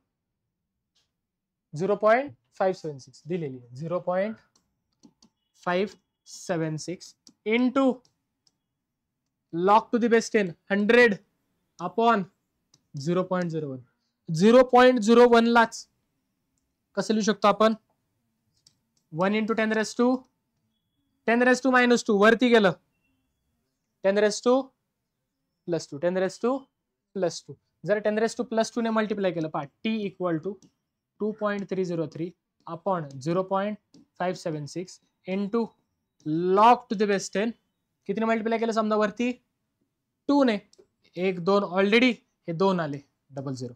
0.576 दिलेली आहे. 0.576 into log to the base 10 100 upon 0.01. 0.01 लाच कसं लिहू शकतो आपण 1 into 10 raised to minus 2 वरती गेलं 10 raised to plus 2 10 raised to plus 2. जर 10 raised to plus 2 ने मल्टिप्लाय केलं पहा t equal to 2.303 upon 0.576 into log to the base 10 कितीने मल्टिप्लाय केलं समजा वरती 2 ने 1 2 ऑलरेडी हे 2 आले 00.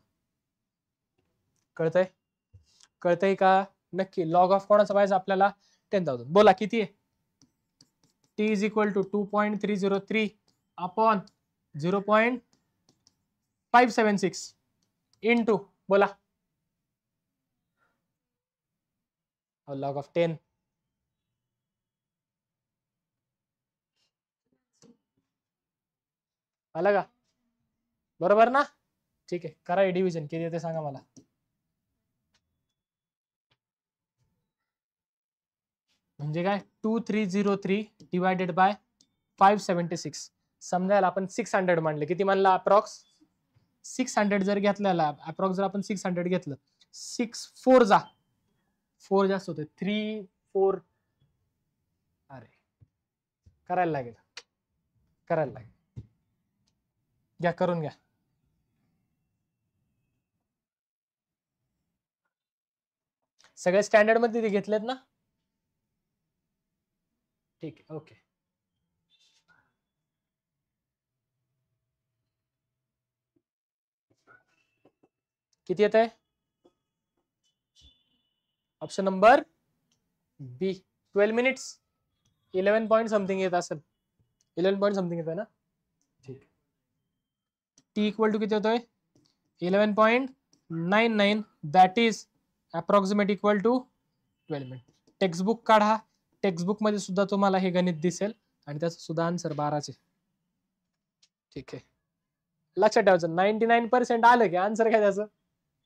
कळतंय कळतंय का नक्की लॉग ऑफ कोणाचा पाहिजे आपल्याला 10,000. बोला किती आहे t is equal to 2.303 upon 0.576 into बोला लॉग ऑफ 10 आला का बरोबर ना. ठीक आहे करा डिव्हिजन किती येते सांगा मला. म्हणजे काय 2303 डिवायडेड बाय 576 समजायला आपण 600 मानले किती मानला अप्रॉक्स 600 जर घेतलेला अप्रॉक्स जर आपण 600 घेतलं 6 4 जा 4 जास्त होते 3 4 अरे करायला लागेल घ्या करून घ्या. सगळे स्टँडर्ड मध्ये घेतलेत ना. ठीक आहे ओके. किती येत आहे ऑप्शन नंबर बी 12 मिनिट्स 11 पॉइंट समथिंग येत असेल 11 पॉइंट समथिंग येत आहे ना. ठीक टी इक्वल टू किती होतोय 11.99 that is approximate equal to 12 minute. Textbook काढा टेक्स्टबुक मध्ये सुद्धा तुम्हाला हे गणित दिसेल आणि त्याचं सुद्धा आन्सर 12चे. ठीक आहे लक्षात ठेवायचं 99% आलं की आन्सर काय त्याचं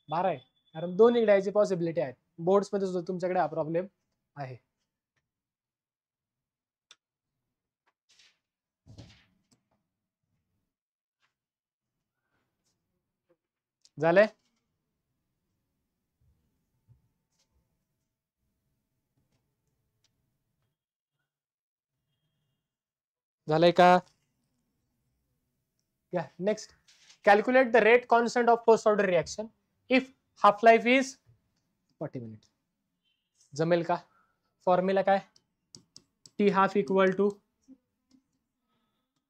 12 आहे कारण दोन्ही द्यायची पॉसिबिलिटी आहे. बोर्ड्स मध्ये सुद्धा तुमच्याकडे हा प्रॉब्लेम आहे. झालंय झालंय का. या next calculate the rate constant of first order reaction if half life is 40 minute. जमेल का. फॉर्म्युला काय T half equal to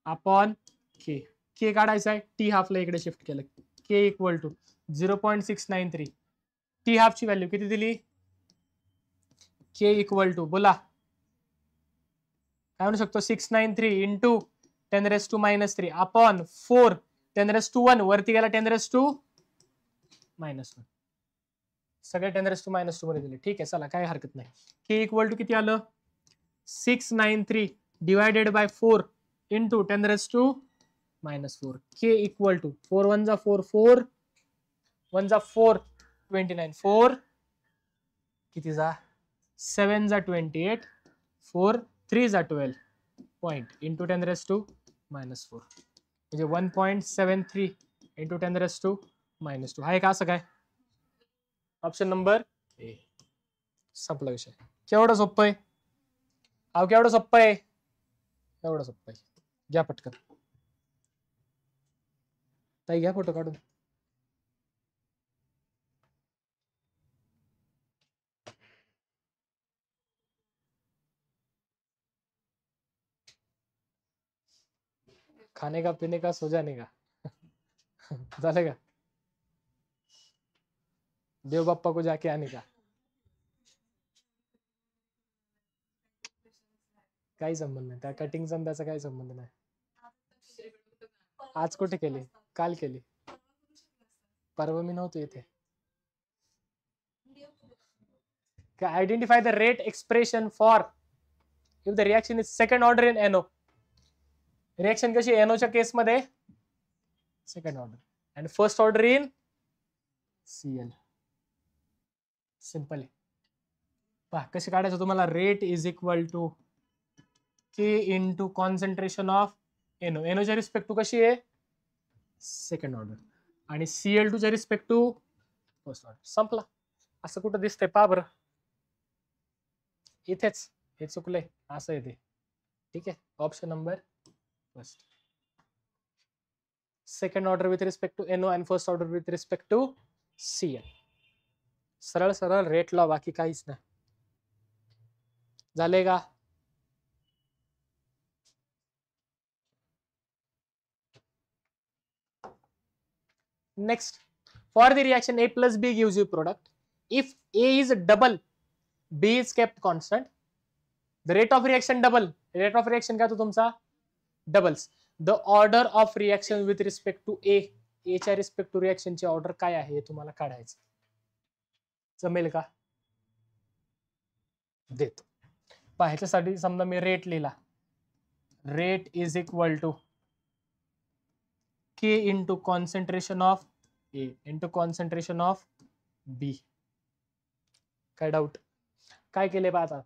upon K K काढायचा आहे टी हाफला इकडे शिफ्ट केलं के इक्वल टू 0.693 टी हाफची व्हॅल्यू किती दिली के इक्वल टू बोला काय म्हणू शकतो 693 इंटू 10⁻³ अपॉन 4 10⁻1 वरती गेला 10⁻⁻1 सगळे 10⁻⁻2 मध्ये दिले. ठीक आहे चला काय हरकत नाही. के इक्वल टू किती आलं 693 divided by 4 into 10⁻⁻4 K equal to 4 1 जा 4 4 1 जा 4 29 4 किती जा 7 जा 28 4 3 जा 12 पॉइंट इंटू 10⁻⁻4 म्हणजे 1.73 इंटू 10⁻⁻2 आहे का असं काय ऑप्शन नंबर ए. संपला विषय. केवढं सोपं आहे अहो केवढं सोपं आहे एवढं सोपं आहे. घ्या पटकन ताई घ्या फोटो काढून. खाने का पीने का सो जाने का झालं का देव बाप्पा को जाके आने का काही संबंध नाही त्या कटिंगचा त्याचा काही संबंध नाही. आज कुठे केली काल केली परवा मी नव्हतो इथे. Identify the rate expression for if the reaction is second order in NO. Reaction कशी NO च्या केस मध्ये second order and first order in Cl. Simple आहे पहा कसे काढायचं तुम्हाला rate is equal to K into concentration of NO, एनओच्या respect to कशी आहे सेकंड ऑर्डर, आणि Cl2 च्या रिस्पेक्ट टू फर्स्ट ऑर्डर. संपला. असं कुठं दिसतंय पहा बरं, इथेच हे चुकलंय, असं आहे ते. ठीक आहे, option number first. Second order with respect to N O and first order with respect to Cl. सरळ सरळ रेट लॉ, बाकी काहीच नाही. झाले का? Next, for the reaction A plus B gives you product. If A is double, B is kept constant. The rate of reaction double. Rate of reaction काय तो तुमचा doubles. The order of reaction with respect to A. A च्या respect to reaction ची order काय आहे हे तुम्हाला काढायचं. जमेल का? देतो. पाहायच्यासाठी समजा मी रेट लिहिला. Rate is equal to K into concentration of A into concentration of B. काय डाऊट? काय केले पहा आता,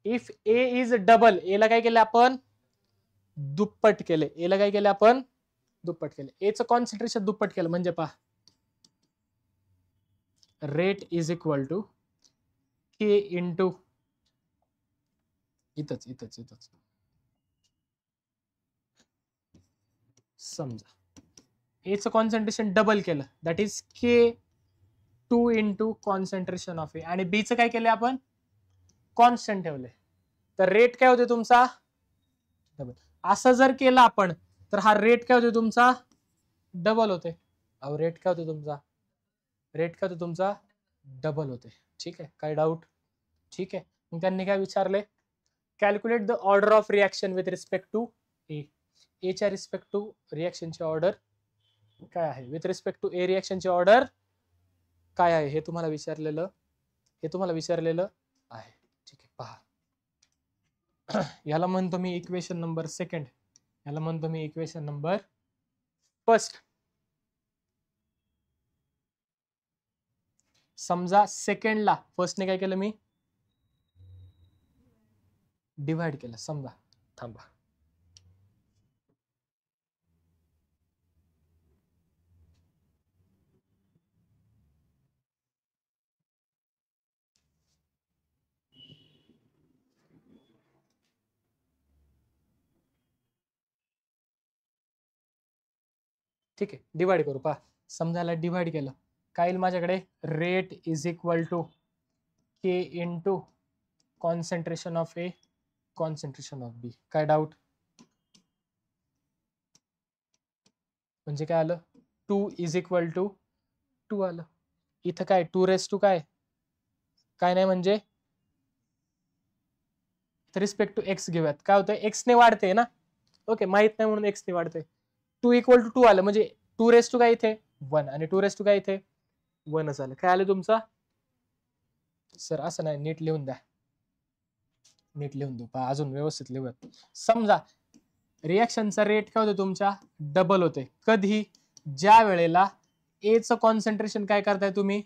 if A is double, A ला काय केलं आपण दुप्पट केले. A ला काय केले आपण दुप्पट केले. A चं कॉन्सन्ट्रेशन दुप्पट केलं म्हणजे पहा rate is equal to K into इथंच समजा A चं कॉन्सन्ट्रेशन डबल केलं, that is K2 into concentration of A, आणि B चं काय केलं आपण कॉन्स्टंट ठेवले, तर रेट काय होते तुमचा डबल. असं जर केलं आपण तर हा रेट काय होते तुमचा डबल होते. अहो रेट काय होते तुमचा, रेट काय होते तुमचा डबल होते. ठीक आहे, काय डाऊट? ठीक आहे, मग त्यांनी काय विचारले, calculate the order of reaction with respect to A. A च्या रिस्पेक्ट टू रिएक्शनची ऑर्डर काय आहे, विथ रिस्पेक्ट टू ए रिएक्शनची ऑर्डर काय आहे हे तुम्हाला विचारलेलं आहे. ठीक आहे, पहा याला म्हणतो मी इक्वेशन नंबर सेकंड, याला म्हणतो मी इक्वेशन नंबर फर्स्ट. समजा सेकंडला फर्स्टने काय केलं मी डिवाइड केलं. समजा थांबा, ठीक आहे डिवाइड करू. पहा समजायला डिवाइड केलं काय येईल माझ्याकडे, rate is equal to K into concentration of A concentration of B. काय डाऊट? म्हणजे काय आलं 2 इज इक्वल टू 2 आलं. इथं काय 2 रेस टू काय नाही म्हणजे रिस्पेक्ट टू एक्स घेऊयात. काय होतं एक्स ने वाढते ना, ओके माहित नाही म्हणून एक्स ने वाढते. 2 इक्वल टू 2 आलं म्हणजे 2 रेस टू काय इथे 1 आणि 2 रेस टू काय इथे 1 आलं. काय आलं तुमचा सर असं नाही, नीट लिहून द्या, नीट लिहून देऊ पहा, अजून व्यवस्थित लिहूयात. समजा रिएक्शनचा रेट काय होते तुमच्या डबल होते. कधी? ज्या वेळेला ए चं कॉन्सन्ट्रेशन काय करताय तुम्ही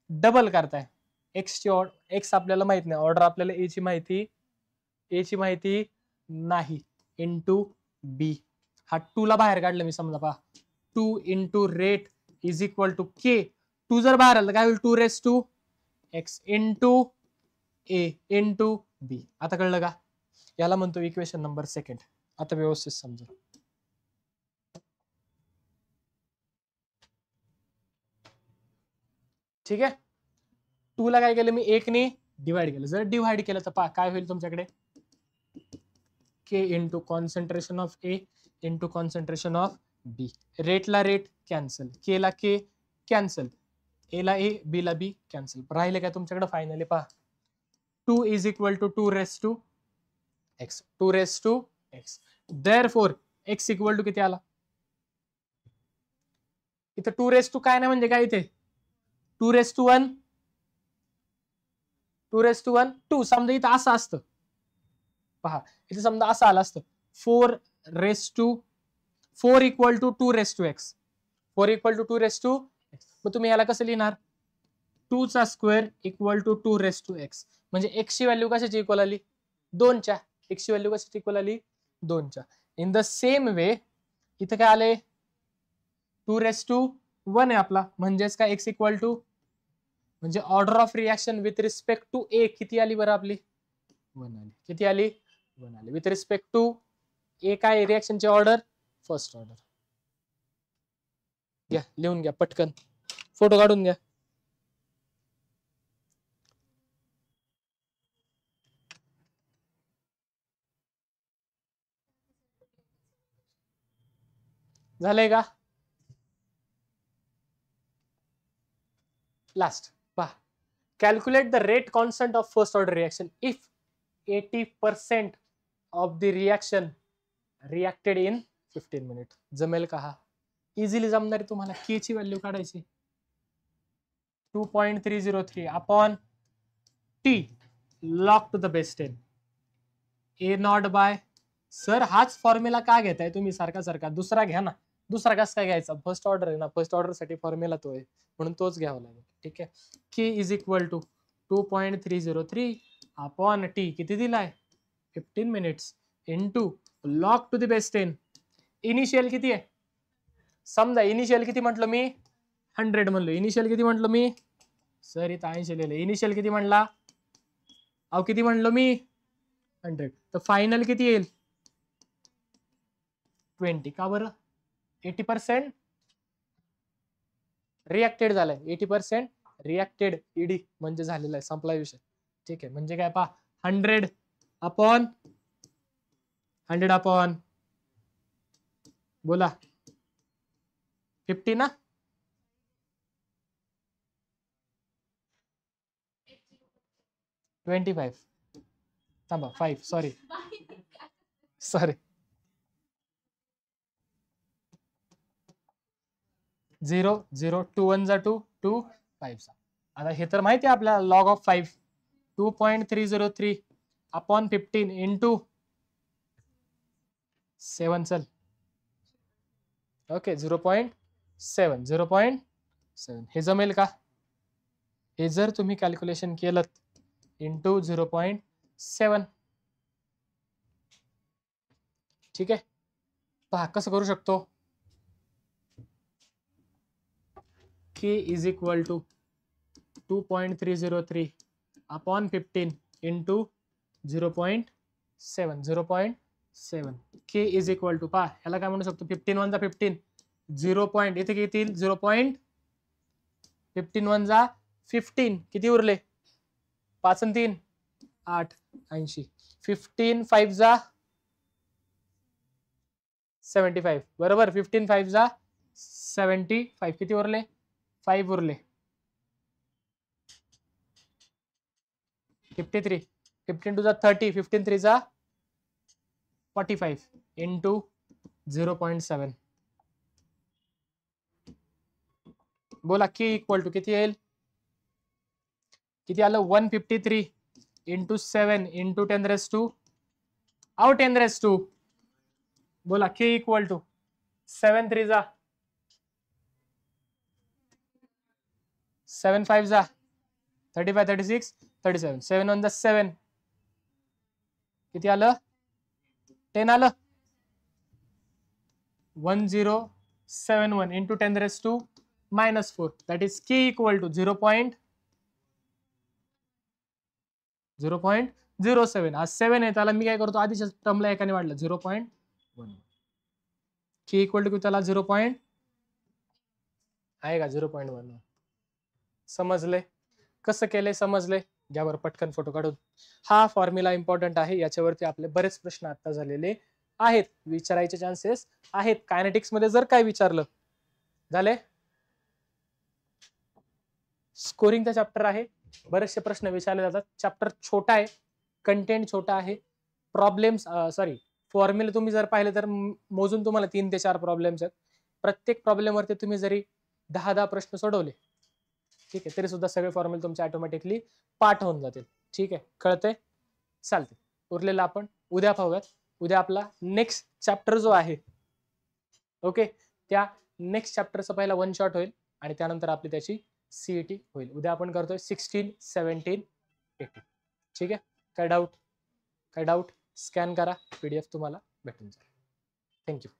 डबल करताय. एक्स ची एक्स आपल्याला माहित नाही, ऑर्डर आपल्याला ए ची माहिती नाही. इंटू बी, हा 2 ला बाहेर काढलं मी. समजा पहा 2 into rate is equal to K. 2 जर बाहेर आलं काय होईल 2 raise to X into A into B. आता कळलं का? याला म्हणतो इक्वेशन नंबर सेकंड. आता व्यवस्थित समजा. ठीक आहे, 2 ला काय केलं मी 1 ने डिवाइड केलं. जर डिवाइड केलं तर पहा काय होईल तुमच्याकडे K into concentration of A into concentration of B. रेटला रेट कॅन्सल, के ला के कॅन्सल, ए ला ए बी ला बी कॅन्सल. राहिले काय तुमच्याकडे फायनली पहा 2 is equal to 2 raise to X, 2 raise to X. Therefore X equal to किती आला इथं 2 रेस टू काय नाही म्हणजे काय इथे 2 रेस टू 1 2 समजा इथं असं असतं पहा, इथे समजा असं आलं असतं 4 raise to 4 equal to 2 raise to X, 4 equal to 2 raise to X. मग तुम्ही याला कसं लिहिणार 2 चा square equal to 2 raise to X. म्हणजे एक्स ची व्हॅल्यू कशाची इक्वल आली 2 च्या. एक्स ची व्हॅल्यू कशाची इक्वल आली 2 च्या. इन द सेम वे इथं काय आले 2^1 आहे आपला, म्हणजेच काय x इक्वल टू म्हणजे order of reaction with respect to A किती आली बरं आपली 1 आली. किती आली 1 आली. विथ रिस्पेक्ट टू ए काय रिएक्शनची ऑर्डर फर्स्ट ऑर्डर. घ्या लिहून घ्या पटकन, फोटो काढून घ्या. झालंय का? लास्ट पहा, calculate the rate constant of first order reaction if 80% of the reaction reacted in 15 minute. जमेल का? हा इझिली जमणार आहे तुम्हाला. के ची व्हॅल्यू काढायची 2.303 upon T log to the base 10 A not by. Sir हाच फॉर्म्युला का घेताय तुम्ही सारखा सारखा? दुसरा घ्या ना. दुसरा कसा काय घ्यायचा? फर्स्ट ऑर्डर आहे ना, फर्स्ट ऑर्डर साठी फॉर्म्युला तो आहे, म्हणून तोच घ्यावा लागेल. ठीक आहे. K is equal to 2.303 upon T किती दिलाय 15 minutes into log to the base 10. Initial किती आहे? समजा इनिशियल किती म्हटलं मी 100 म्हणलो. इनिशियल किती म्हटलं मी? सर इथं 80 लिहिलं. इनिशियल किती म्हणला? अहो किती म्हणलो मी 100. तर फायनल किती येईल 20. का बरं? 80% रिएक्टेड झालाय. 80% रिएक्टेड ईडी म्हणजे झालेला आहे, संपला विषय. ठीक आहे. म्हणजे काय पहा 100 अपॉन बोला 50 ना. ट्वेंटी 5 सॉरी 0 0 2 1 जा 2 2 5. आता हे तर माहिती आहे आपल्याला लॉग ऑफ 5 2.303 अपॉन 15 इंटू 7. चल ओके 0.7 हे जमेल का? हे जर तुम्ही कॅल्क्युलेशन केलं इंटू 0.7. ठीक आहे. पहा कसं करू शकतो. K is equal to 2.303 upon 15 into 0.7. K is equal to पहा ह्याला काय म्हणू शकतो 15 1 जा 15 0. इथे किती येईल 0.15 1 जा 15 किती उरले 5 आणि 3 8 80. 15 5 जा 75 बरोबर. 15 5 जा 75 किती उरले 5 उरले 53. 15 2 जा 30 15 3 जा 45 इंटू 0.7. बोला K इक्वल टू किती येईल? किती आलं 153 इंटू 7 इंटू 10^2 10^2. बोला K इक्वल टू 7 3 जा 7 5 जा 35 36 37 7 1 जा 7 किती आलं 10 आलं 1071 into 10^2 -4. That is K equal to 0.07. आज 7 आहे त्याला मी काय करतो आधीच्या टर्मला एकाने वाढलं 0.1. K इक्वल टू त्याला 0. आहे का 0.1. समजले कसं केलंय? समजले. घ्या बरं पटकन फोटो काढून. हा फॉर्म्युला इम्पॉर्टंट आहे, याच्यावरती आपले बरेच प्रश्न आता झालेले आहेत, विचारायचे चान्सेस आहेत. कायनेटिक्स मध्ये जर काय विचारलं झाले स्कोरिंगचा चॅप्टर आहे, बरेचसे प्रश्न विचारले जातात. चॅप्टर छोटा आहे, कंटेंट छोटा आहे. प्रॉब्लेम्स फॉर्म्युला तुम्ही जर पाहिले तर मोजून तुम्हाला 3 ते 4 प्रॉब्लेम्स आहेत. प्रत्येक प्रॉब्लेम वरती तुम्ही जरी 10 प्रश्न सोडवले ठीक आहे तरी सुद्धा सगळे फॉर्म्युले तुमचे ऑटोमॅटिकली पाठ होऊन जातील. ठीक आहे कळतंय? चालते. उरलेलं आपण उद्या पाहूयात. उद्या आपला नेक्स्ट चॅप्टर जो आहे ओके त्या नेक्स्ट चॅप्टरचा पहिला 1 शॉट होईल आणि त्यानंतर आपली त्याची सीईटी होईल. उद्या आपण करतोय 16 17 18. ठीक आहे. काय डाऊट स्कॅन करा, PDF तुम्हाला भेटून जाईल. थँक्यू.